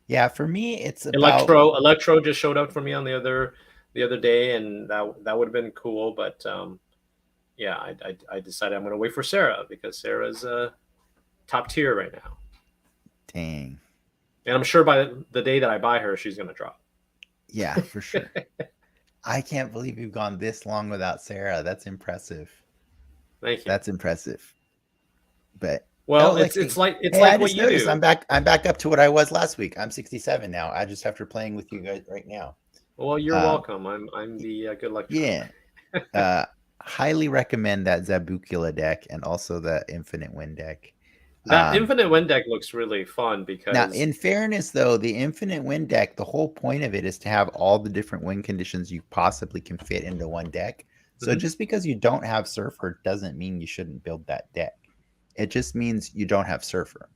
S1: Yeah, for me, it's
S2: about... Electro just showed up for me on the other day, and that would have been cool. But I decided I'm going to wait for Sarah because Sarah's top tier right now.
S1: Dang.
S2: And I'm sure by the day that I buy her, she's going to drop.
S1: Yeah, for sure. I can't believe you've gone this long without Sarah. That's impressive.
S2: Thank you.
S1: That's impressive. But
S2: it's like what you do.
S1: I'm back up to what I was last week. I'm 67 now. I just after playing with you guys right now.
S2: Well, you're welcome. I'm the good luck.
S1: Yeah. highly recommend that Zabukula deck and also the Infinite Wind deck.
S2: That Infinite Wind deck looks really fun
S1: Now,
S2: because
S1: in fairness, though, the Infinite Wind deck, the whole point of it is to have all the different win conditions you possibly can fit into one deck. So
S2: Mhm.
S1: just because you don't have Surfer doesn't mean you shouldn't build that deck. It just means you don't have Surfer.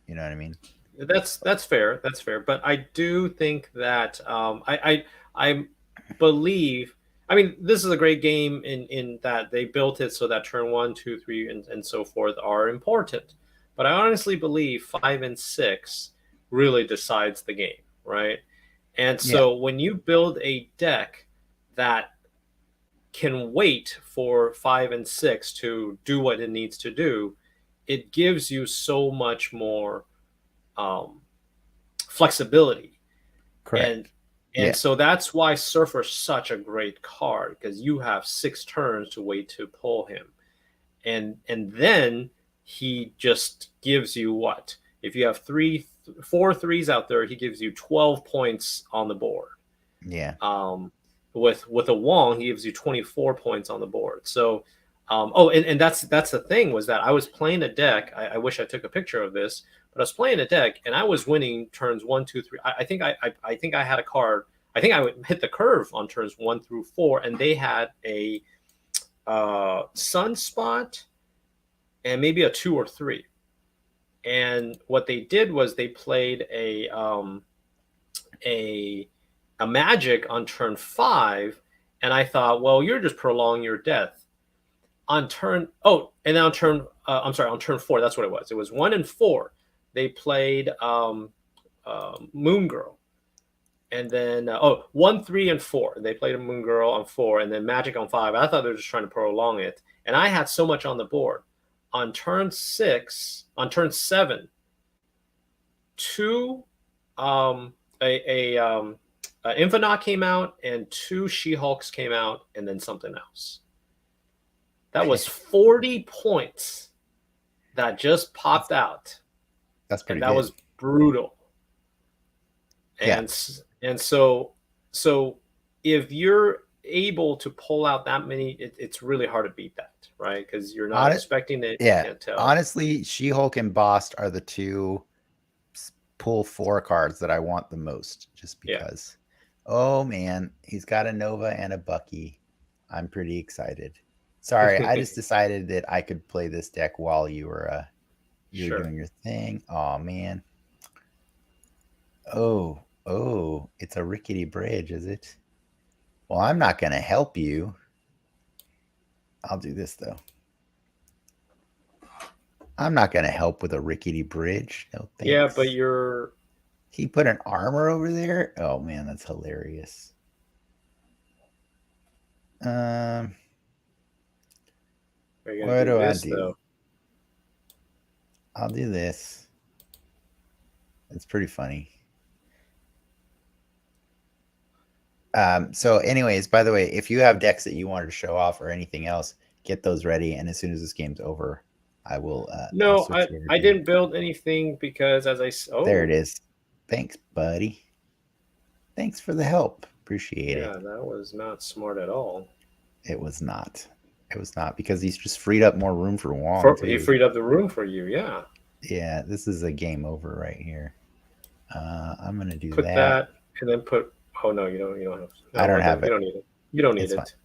S1: You know what I mean?
S2: that's fair. That's fair. But I do think that I believe. I mean, this is a great game in that they built it so that turn 1, 2, 3, and so forth are important. But I honestly believe 5 and 6 really decides the game, right? And
S1: Yeah,
S2: so when you build a deck that can wait for 5 and 6 to do what it needs to do, it gives you so much more um, flexibility. And
S1: correct.
S2: and
S1: Yeah,
S2: so that's why Surfer's such a great card because you have 6 turns to wait to pull him, and then he just gives you what? If you have 4 3s out there, he gives you 12 points on the board.
S1: yeah.
S2: Um, with a Wong, he gives you 24 points on the board. So, and that's the thing was that I was playing a deck. I wish I took a picture of this, but I was playing a deck and I was winning turns 1, 2, 3. I think I had a card. I think I would hit the curve on turns 1 through 4, and they had a sunspot and maybe a 2 or 3. And what they did was they played a a magic on turn 5, and I thought, well, you're just prolonging your death. On turn and then on turn I'm sorry, on turn 4, that's what it was. It was 1 and 4. They played Moon Girl, and then 1, 3, and 4. They played a Moon Girl on 4, and then Magic on 5. I thought they were just trying to prolong it, and I had so much on the board. On turn 7, two a Infinite came out and 2 She-Hulks came out and then something else. That was 40 points that just
S1: that's,
S2: popped out,
S1: that's
S2: and
S1: pretty
S2: that
S1: good.
S2: was brutal.
S1: Yeah.
S2: And so if you're able to pull out that many, it's really hard to beat that, right? Because you're not
S1: On it.
S2: expecting it, you
S1: Yeah.
S2: can't tell.
S1: Honestly, She-Hulk and Bost are the two pull 4 cards that I want the most just
S2: Yeah.
S1: because. Oh man, he's got a Nova and a Bucky. I'm pretty excited. Sorry, I just decided that I could play this deck while you were
S2: Sure.
S1: doing your thing. Oh man. Oh, it's a rickety bridge, is it? Well, I'm not gonna help you. I'll do this though. I'm not gonna help with a rickety bridge. No
S2: Yeah, but
S1: thanks.
S2: you're
S1: He put an armor over there. Oh man, that's hilarious. Um,
S2: are you gonna
S1: what
S2: do
S1: do I
S2: this
S1: do?
S2: though?
S1: I'll do this. It's pretty funny. So anyways, by the way, if you have decks that you wanted to show off or anything else, get those ready. And as soon as this game's over, I'll
S2: No,
S1: switch it over
S2: I
S1: to you.
S2: didn't build anything because
S1: There it is. Thanks, buddy. Thanks for the help. Appreciate
S2: yeah,
S1: it.
S2: that was not smart at all.
S1: It was not. It was not because he's just freed up more room for Wong
S2: He
S1: too.
S2: freed up the room for you. Yeah,
S1: Yeah, this is a game over right here. I'm gonna do
S2: put
S1: that.
S2: that and then put. Oh no, you don't. You don't have.
S1: I
S2: No,
S1: don't
S2: it
S1: have
S2: doesn't. You
S1: it.
S2: don't need it. You don't need
S1: It's fine.
S2: it.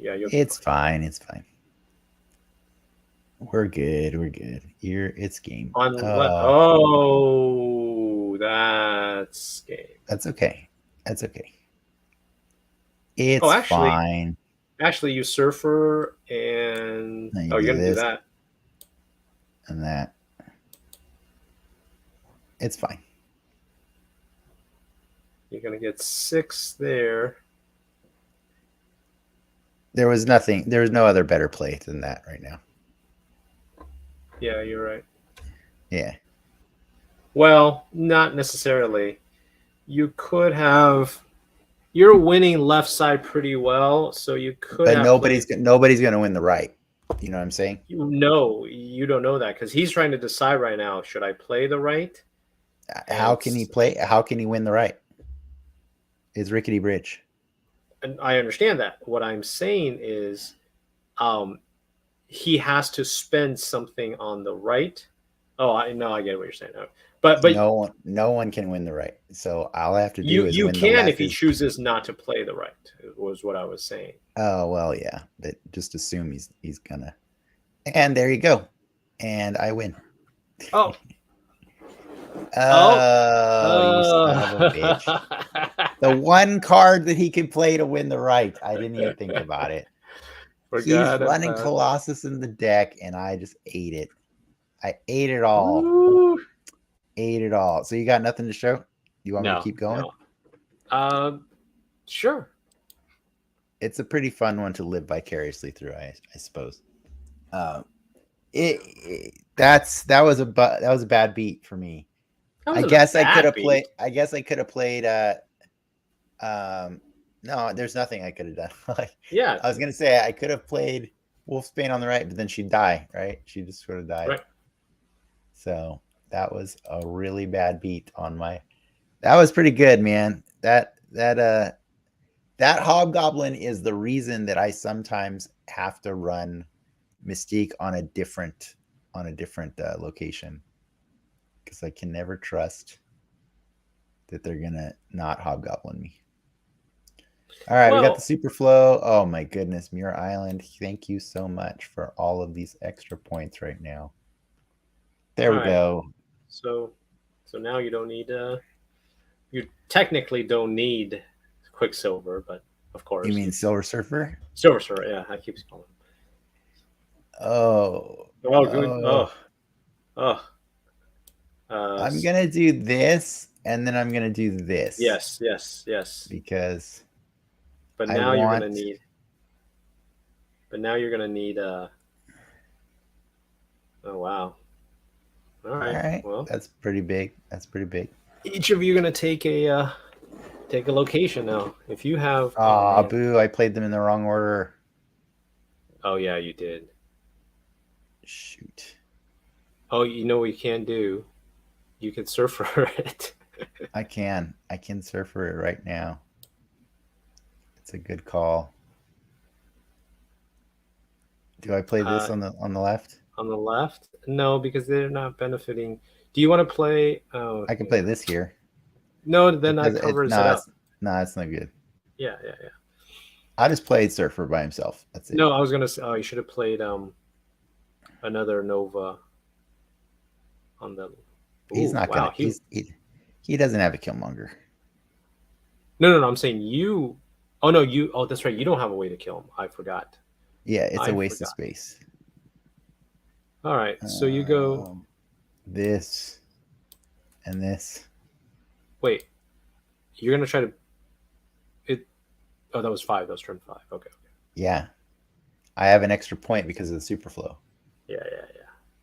S2: Yeah, you'll be
S1: It's
S2: fine.
S1: fine. It's fine. We're good. We're good. Here, it's game.
S2: That's game.
S1: That's okay. That's okay.
S2: Oh,
S1: It's fine.
S2: actually, you surfer and
S1: Then you
S2: oh,
S1: do
S2: you're gonna do
S1: this
S2: that.
S1: and that. It's fine.
S2: You're gonna get 6 there.
S1: There was nothing. There was no other better play than that right now.
S2: Yeah, you're right.
S1: Yeah.
S2: Well, not necessarily. You could have. You're winning left side pretty well, so you could
S1: But
S2: have played.
S1: nobody's gonna win the right. You know what I'm saying?
S2: You don't know that because he's trying to decide right now. Should I play the right?
S1: How
S2: And
S1: can he play? How can he win the right? It's rickety bridge.
S2: and I understand that. What I'm saying is he has to spend something on the right. Oh, I know, I get what you're saying. But
S1: no one can win the right. So all I have to do is
S2: you
S1: win the
S2: can
S1: left.
S2: if he chooses not to play the right. Was what I was saying.
S1: Oh well, yeah, but just assume he's gonna. And there you go, and I win.
S2: Oh.
S1: Oh, you son of a bitch. The one card that he can play to win the right. I didn't even think about it. He's running Colossus in the deck, and I just ate it. I ate it all.
S2: Ooh.
S1: Ate it all. So you got nothing to show? You want me to keep going?
S2: No. Sure.
S1: It's a pretty fun one to live vicariously through, I suppose. That was a bad beat for me. I guess I could have played. No, there's nothing I could have done.
S2: Yeah,
S1: I was gonna say I could have played Wolfsbane on the right, but then she'd die, right? She just sort of died.
S2: Right.
S1: So that was a really bad beat on my. That was pretty good, man. That Hobgoblin is the reason that I sometimes have to run Mystique on a different location, because I can never trust that they're gonna not Hobgoblin me. All right, we got the super flow. Oh my goodness, Muir Island. Thank you so much for all of these extra points right now. There we go.
S2: So now you don't need you technically don't need Quicksilver, but of course.
S1: You mean Silver Surfer?
S2: Silver Surfer, yeah, I keep calling him.
S1: Oh.
S2: Good.
S1: I'm gonna do this, and then I'm gonna do this.
S2: Yes.
S1: Because.
S2: But now you're gonna need. But now you're gonna need. Oh wow. All right. Well,
S1: that's pretty big.
S2: Each of you are gonna take a location now. If you have.
S1: Oh, boo! I played them in the wrong order.
S2: Oh yeah, you did.
S1: Shoot.
S2: Oh, you know what you can do? You can surfer it.
S1: I can surfer it right now. It's a good call. Do I play this on the left?
S2: On the left? No, because they're not benefiting. Do you want to play?
S1: I can play this here.
S2: No, then I covers it up.
S1: It's not good.
S2: Yeah.
S1: I just played Surfer by himself. That's it.
S2: No, I was gonna say. Oh, you should have played another Nova on the.
S1: He's not gonna. He doesn't have a Killmonger.
S2: No. I'm saying you. Oh no, you. Oh, that's right. You don't have a way to kill him. I forgot.
S1: Yeah, it's a waste of space.
S2: All right, so you go.
S1: This. And this.
S2: Wait, you're gonna try to. Oh, that was 5. That was turn 5. Okay.
S1: Yeah, I have an extra point because of the super flow.
S2: Yeah.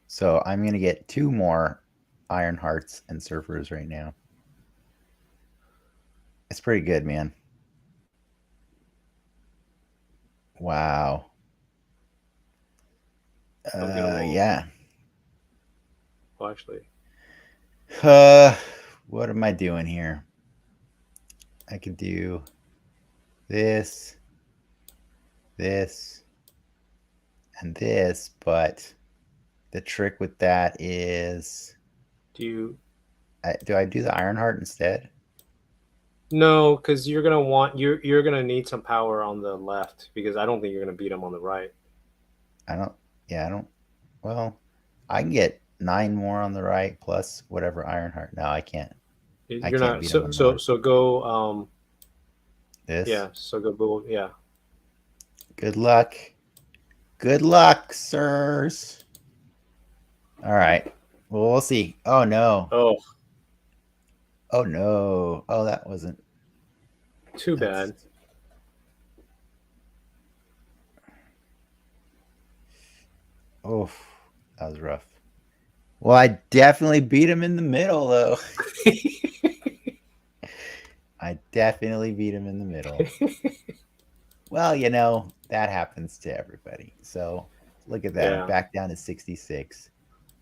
S1: So I'm gonna get 2 more Ironhearts and Surfers right now. It's pretty good, man. Wow. Yeah.
S2: Well, actually.
S1: What am I doing here? I could do this, and this, but the trick with that is, do I do the Ironheart instead?
S2: No, because you're gonna need some power on the left, because I don't think you're gonna beat him on the right.
S1: Well, I can get 9 more on the right plus whatever Ironheart. No, I can't.
S2: You're not. So go.
S1: This.
S2: Yeah. So go. Yeah.
S1: Good luck. Good luck, sirs. All right. Well, we'll see. Oh no. Oh no. Oh, that wasn't
S2: too bad.
S1: Oh, that was rough. Well, I definitely beat him in the middle, though. I definitely beat him in the middle. Well, that happens to everybody. So look at that. Yeah. I'm back down to 66.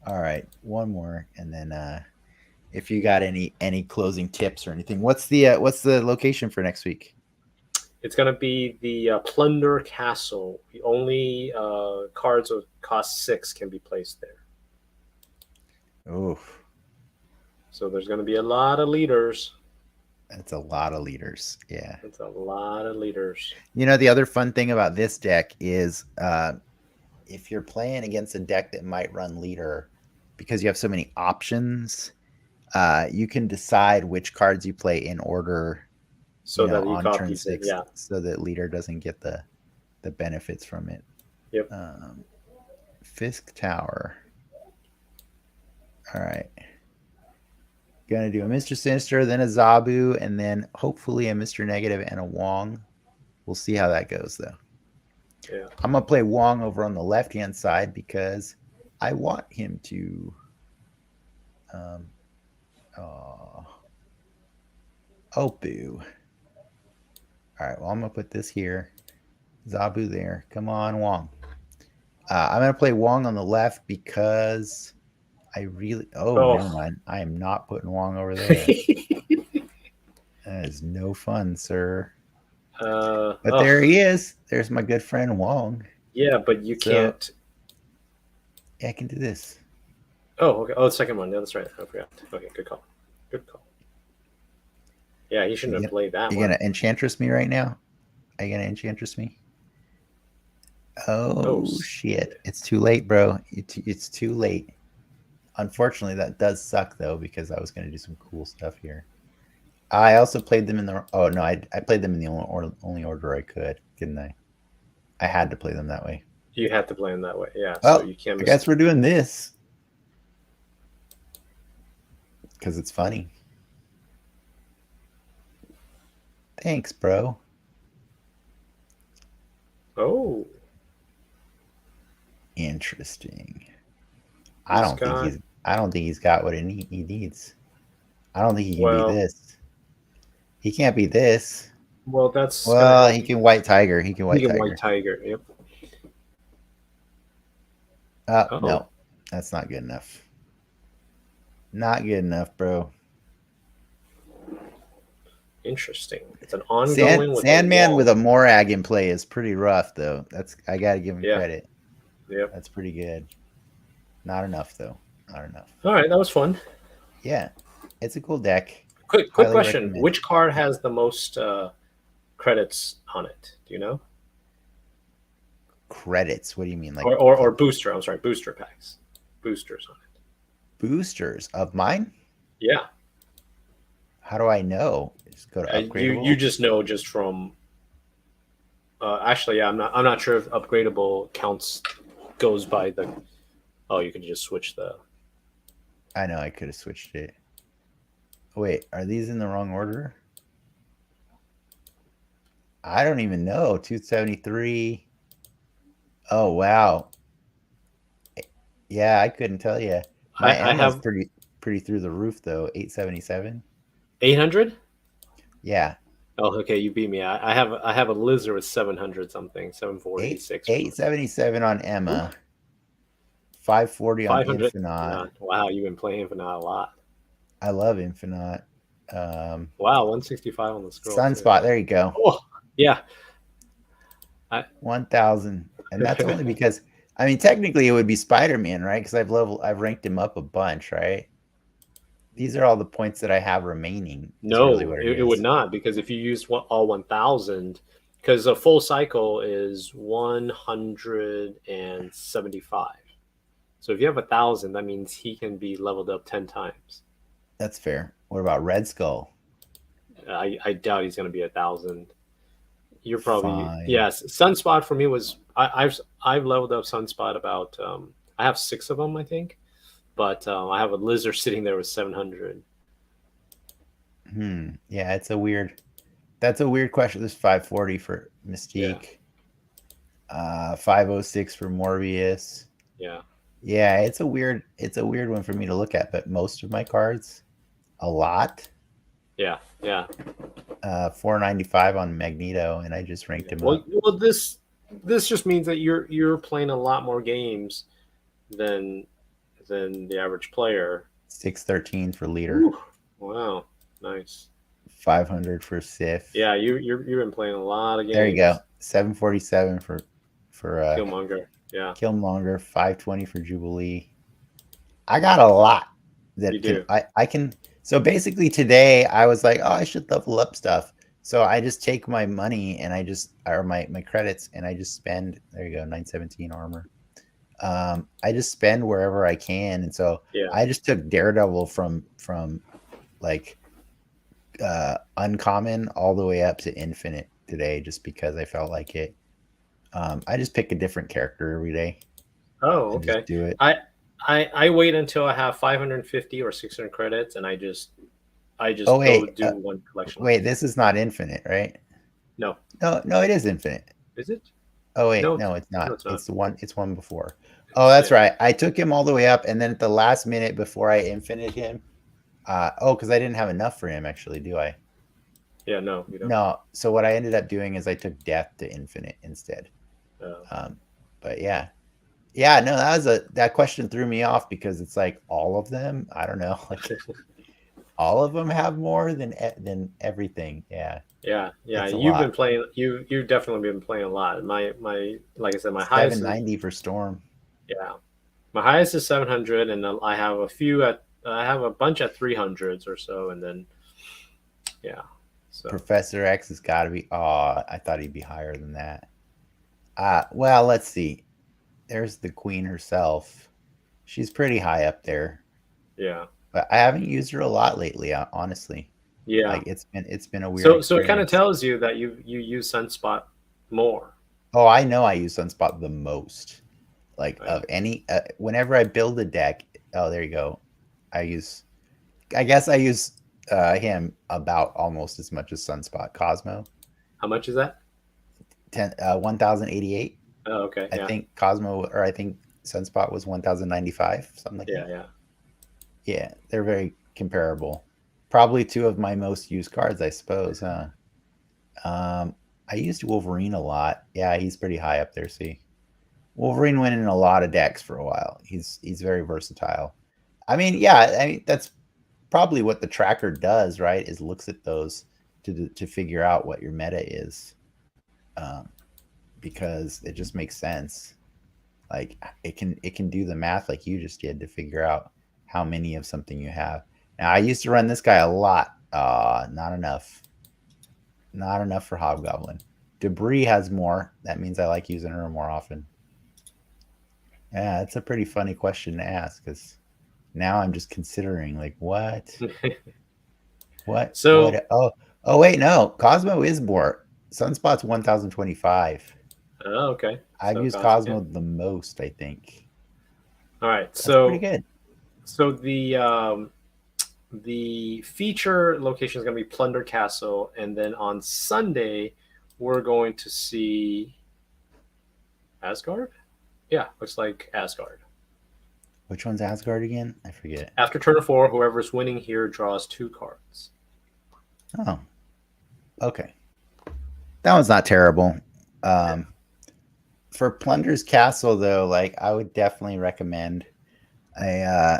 S1: All right, one more, and then if you got any closing tips or anything, what's the location for next week?
S2: It's going to be the Plunder Castle. The only cards of cost 6 can be placed there.
S1: Oof.
S2: So there's going to be a lot of leaders.
S1: That's a lot of leaders. Yeah.
S2: That's a lot of leaders.
S1: You know, the other fun thing about this deck is if you're playing against a deck that might run leader, because you have so many options, you can decide which cards you play in order,
S2: So that he
S1: on turn
S2: copies it.
S1: 6,
S2: Yeah.
S1: so that leader doesn't get the benefits from it.
S2: Yep.
S1: Fisk Tower. All right. Gonna do a Mr. Sinister, then a Zabu, and then hopefully a Mr. Negative and a Wong. We'll see how that goes, though.
S2: Yeah.
S1: I'm gonna play Wong over on the left-hand side because I want him to. Oh, boo. All right. Well, I'm gonna put this here. Zabu there. Come on, Wong. I'm gonna play Wong on the left because I really. Oh, never mind. I am not putting Wong over there. That is no fun, sir. But there he is. There's my good friend Wong.
S2: Yeah, but you can't.
S1: Yeah, I can do this.
S2: Oh, okay. Oh, the second one. Yeah, that's right. I forgot. Okay, good call. Good call. Yeah, he shouldn't have played that one.
S1: You gonna Enchantress me right now? Are you gonna Enchantress me? Oh shit! It's too late, bro. It's too late. Unfortunately, that does suck though, because I was gonna do some cool stuff here. I also played them in the. Oh no, I played them in the only order I could, didn't I? I had to play them that way.
S2: You had to play them that way, yeah.
S1: Well,
S2: so you can't.
S1: I guess we're doing this because it's funny. Thanks, bro.
S2: Oh,
S1: interesting. I don't think he's got what he needs. I don't think he can be this. He can't be this.
S2: Well, that's
S1: he can White Tiger. He can White Tiger.
S2: Yep.
S1: No, that's not good enough. Not good enough, bro.
S2: Interesting. It's an ongoing
S1: Sandman with a Morag in play is pretty rough, though. I gotta give him credit.
S2: Yep.
S1: That's pretty good. Not enough, though. Not enough.
S2: All right, that was fun.
S1: Yeah, it's a cool deck.
S2: Quick question: which card has the most credits on it? Do you know?
S1: Credits? What do you mean, like
S2: or booster? I'm sorry, booster packs, boosters on it.
S1: Boosters of mine?
S2: Yeah.
S1: How do I know? Just go to upgradable.
S2: You just know just from. Actually, yeah, I'm not sure if upgradable goes by the. Oh, you can just switch the.
S1: I know I could have switched it. Wait, are these in the wrong order? I don't even know. 273. Oh wow. Yeah, I couldn't tell you. My Emma's pretty through the roof though. 877.
S2: 800?
S1: Yeah.
S2: Oh, okay, you beat me. I have a lizard with 700 something, 746.
S1: 877 on Emma. 540 on Infinite.
S2: Wow, you've been playing Infinite a lot.
S1: I love Infinite.
S2: Wow, 165 on the scroll.
S1: Sunspot, there you go.
S2: Oh, yeah.
S1: 1,000, and that's only because I mean technically it would be Spider-Man, right? Because I've ranked him up a bunch, right? These are all the points that I have remaining.
S2: No, really it would not, because if you use all 1,000, because a full cycle is 175. So if you have 1,000, that means he can be leveled up 10 times.
S1: That's fair. What about Red Skull?
S2: I doubt he's going to be 1,000. You're probably yes. Sunspot for me was I've leveled up Sunspot about I have 6 of them, I think, but I have a lizard sitting there with 700.
S1: Yeah, that's a weird question. There's 540 for Mystique. 506 for Morbius.
S2: Yeah.
S1: Yeah, it's a weird one for me to look at, but most of my cards, a lot.
S2: Yeah.
S1: 495 on Magneto, and I just ranked him up.
S2: Well, this just means that you're playing a lot more games than the average player.
S1: 613 for leader.
S2: Ooh, wow, nice.
S1: 500 for Sif.
S2: Yeah, you've been playing a lot of
S1: There you go.
S2: games.
S1: 747 for
S2: Killmonger. Yeah,
S1: Killmonger. 520 for Jubilee. I got a lot
S2: you
S1: that can
S2: do.
S1: I can. So basically today I was like, oh, I should level up stuff. So I just take my money and I just or my credits and I just spend. There you go. 917 armor. I just spend wherever I can, and so
S2: Yeah.
S1: I just took Daredevil from like uncommon all the way up to infinite today, just because I felt like it. I just pick a different character every day
S2: Oh,
S1: and just
S2: okay.
S1: do it.
S2: I I wait until I have 550 or 600 credits, and I
S1: Oh
S2: just go
S1: wait,
S2: do one collection of
S1: wait,
S2: them.
S1: this is not infinite, right?
S2: No,
S1: No, no, it is infinite.
S2: is it?
S1: Oh wait,
S2: No,
S1: no, it's
S2: no,
S1: not.
S2: it's not.
S1: It's the one. It's one before. Oh, that's
S2: Yeah,
S1: right. I took him all the way up, and then at the last minute before I infinite him, because I didn't have enough for him actually, do I?
S2: yeah. No, you don't.
S1: No. So what I ended up doing is I took death to infinite instead.
S2: Oh.
S1: Um, but yeah, yeah. No, that question threw me off because it's like all of them. I don't know, like all of them have more than everything. Yeah,
S2: Yeah, yeah.
S1: it's a
S2: You've been
S1: lot.
S2: playing. You've definitely been playing a lot. My like I said, my highest is
S1: 790 for Storm.
S2: yeah. My highest is 700, and then I have a few at I have a bunch at 300s or so, and then yeah. So
S1: Professor X has got to be. Oh, I thought he'd be higher than that. Well, let's see. There's the Queen herself. She's pretty high up there,
S2: yeah,
S1: but I haven't used her a lot lately. Honestly,
S2: yeah.
S1: like it's been a weird
S2: So it kind of
S1: experience.
S2: tells you that you use Sunspot more.
S1: Oh, I know I use Sunspot the most. Like
S2: Yeah.
S1: of any, whenever I build a deck. Oh, there you go. I use. I guess I use him about almost as much as Sunspot. Cosmo,
S2: How much is that?
S1: 1088.
S2: Oh, okay.
S1: I
S2: Yeah,
S1: think Cosmo, or I think Sunspot was 1095, something like
S2: yeah,
S1: that.
S2: yeah.
S1: Yeah, they're very comparable. Probably two of my most used cards, I suppose, huh? I used Wolverine a lot. Yeah, he's pretty high up there. See, Wolverine went in a lot of decks for a while. He's very versatile. I mean, yeah, I mean that's probably what the tracker does, right? Is looks at those to figure out what your meta is, um, because it just makes sense. Like it can do the math like you just did to figure out how many of something you have. Now I used to run this guy a lot. Not enough. Not enough for Hobgoblin. Debris has more. That means I like using her more often. Yeah, it's a pretty funny question to ask because now I'm just considering like
S2: So
S1: oh wait, no. Cosmo is more. Sunspot's 1025.
S2: okay.
S1: I've
S2: So
S1: used
S2: cost yeah.
S1: Cosmo the most, I think.
S2: All right.
S1: That's pretty
S2: So
S1: good.
S2: so the feature location is going to be Plunder Castle, and then on Sunday we're going to see Asgard. Yeah, looks like Asgard.
S1: Which one's Asgard again? I forget.
S2: After turn of 4, whoever's winning here draws 2 cards.
S1: Oh, okay. That one's not terrible.
S2: Yeah.
S1: Um, for Plunder's Castle, though, like I would definitely recommend a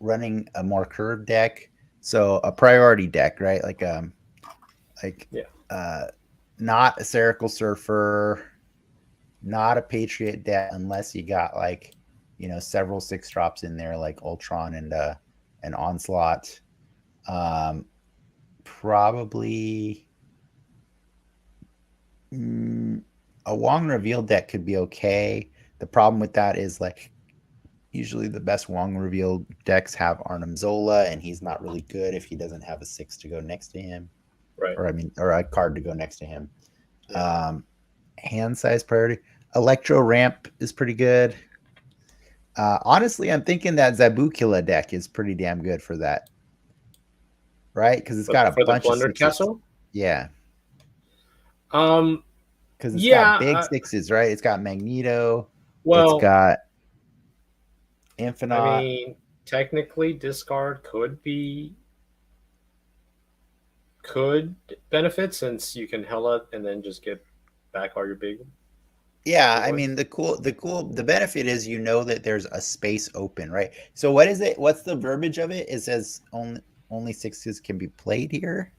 S1: running a more curved deck. So a priority deck, right? Like
S2: Yeah.
S1: uh, not a Spherical Surfer, not a Patriot deck, unless you got like several 6 drops in there, like Ultron and an Onslaught. Um, probably a Wong reveal deck could be okay. The problem with that is like usually the best Wong reveal decks have Arnim Zola, and he's not really good if he doesn't have a 6 to go next to him,
S2: Right.
S1: or a card to go next to him.
S2: Yeah.
S1: Hand size priority. Electro Ramp is pretty good. Honestly, I'm thinking that Zabu Killa deck is pretty damn good for that, right? Because it's
S2: But
S1: got a
S2: for the
S1: bunch of
S2: Plundered
S1: 6s.
S2: Castle?
S1: Yeah,
S2: Um
S1: because it's got
S2: yeah,
S1: big 6s, right? It's got Magneto. It's
S2: well,
S1: got
S2: I
S1: Infinite.
S2: mean, technically discard could benefit since you can Hella and then just get back all your big
S1: Yeah, I
S2: ones.
S1: mean the benefit is that there's a space open, right? So what is it? What's the verbiage of it? It says only. only sixes can be played here.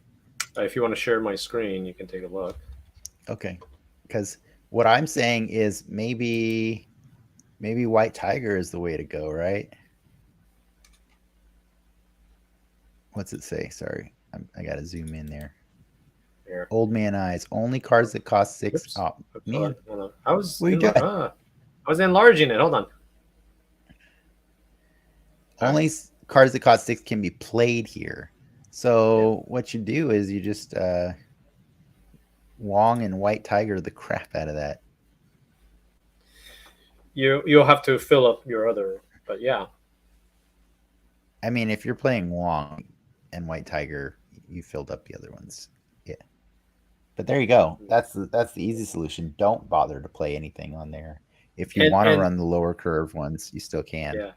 S2: If you want to share my screen, you can take a look.
S1: Okay, because what I'm saying is maybe White Tiger is the way to go, right? What's it say? Sorry, I gotta zoom in there.
S2: Here.
S1: Old man eyes. Only cards that cost 6.
S2: Oops.
S1: Oh
S2: Oops,
S1: man,
S2: hold on. I was
S1: what are you doing?
S2: I was enlarging it. Hold on.
S1: Only cards that cost 6 can be played here. So what you do is you just Wong and White Tiger the crap out of that.
S2: You'll have to fill up your other, but yeah.
S1: I mean, if you're playing Wong and White Tiger, you filled up the other ones. Yeah. But there you go. That's the easy solution. Don't bother to play anything on there. If you want to run the lower curve ones, you still can.
S2: Yeah.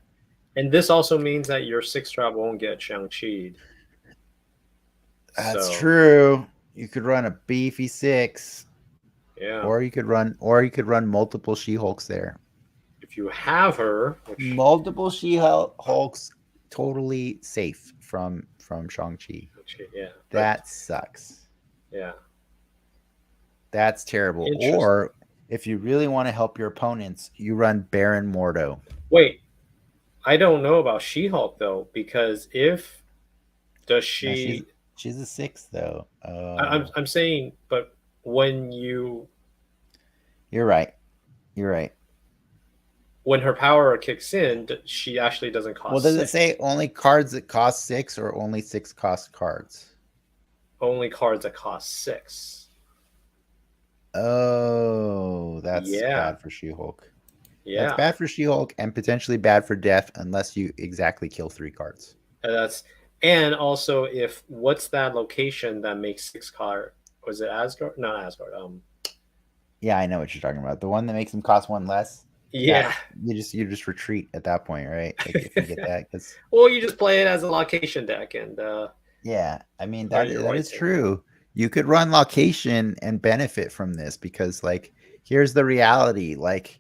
S2: And this also means that your 6-drop won't get Shang-Chi'd.
S1: That's true. You could run a beefy 6.
S2: Yeah.
S1: Or you could run multiple She-Hulks there.
S2: If you have her,
S1: multiple She-Hulks totally safe from Shang-Chi.
S2: Yeah.
S1: That sucks.
S2: Yeah.
S1: That's terrible. Or if you really want to help your opponents, you run Baron Mordo.
S2: Wait. I don't know about She-Hulk though, because does she?
S1: No, she's a 6 though.
S2: I'm saying, but when you're
S1: right.
S2: When her power kicks in, she actually doesn't cost.
S1: Well, does it say only cards that cost 6 or only 6 cost cards?
S2: Only cards that cost 6.
S1: Oh, that's bad for She-Hulk.
S2: Yeah,
S1: that's bad for She-Hulk and potentially bad for Death unless you exactly kill 3 cards.
S2: And also if what's that location that makes 6 card? Was it Asgard? Not Asgard.
S1: Yeah, I know what you're talking about. The one that makes them cost 1 less.
S2: Yeah,
S1: you just retreat at that point, right? Like if you get that, because
S2: well, you just play it as a location deck, and
S1: yeah, I mean that is true. You could run location and benefit from this because, like, here's the reality: like,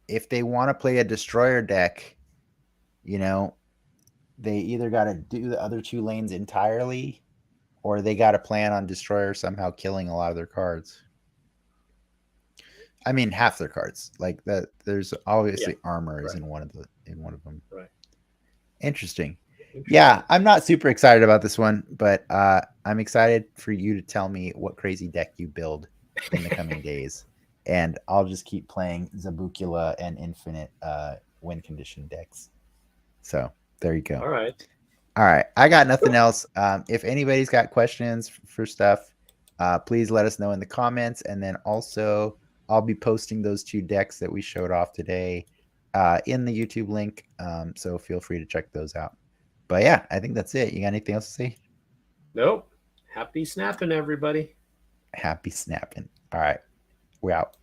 S1: if they want to play a destroyer deck, you know, they either got to do the other 2 lanes entirely, or they got to plan on destroyer somehow killing a lot of their cards. I mean, half their cards. Like that. There's obviously armor is in one of them.
S2: Right.
S1: Interesting. Yeah, I'm not super excited about this one, but I'm excited for you to tell me what crazy deck you build in the coming days, and I'll just keep playing Zabucula and Infinite win condition decks. So there you go.
S2: All right.
S1: I got nothing else. If anybody's got questions for stuff, please let us know in the comments, and then also I'll be posting those 2 decks that we showed off today in the YouTube link. So feel free to check those out. But yeah, I think that's it. You got anything else to say?
S2: Nope. Happy snapping, everybody.
S1: Happy snapping. All right. We're out.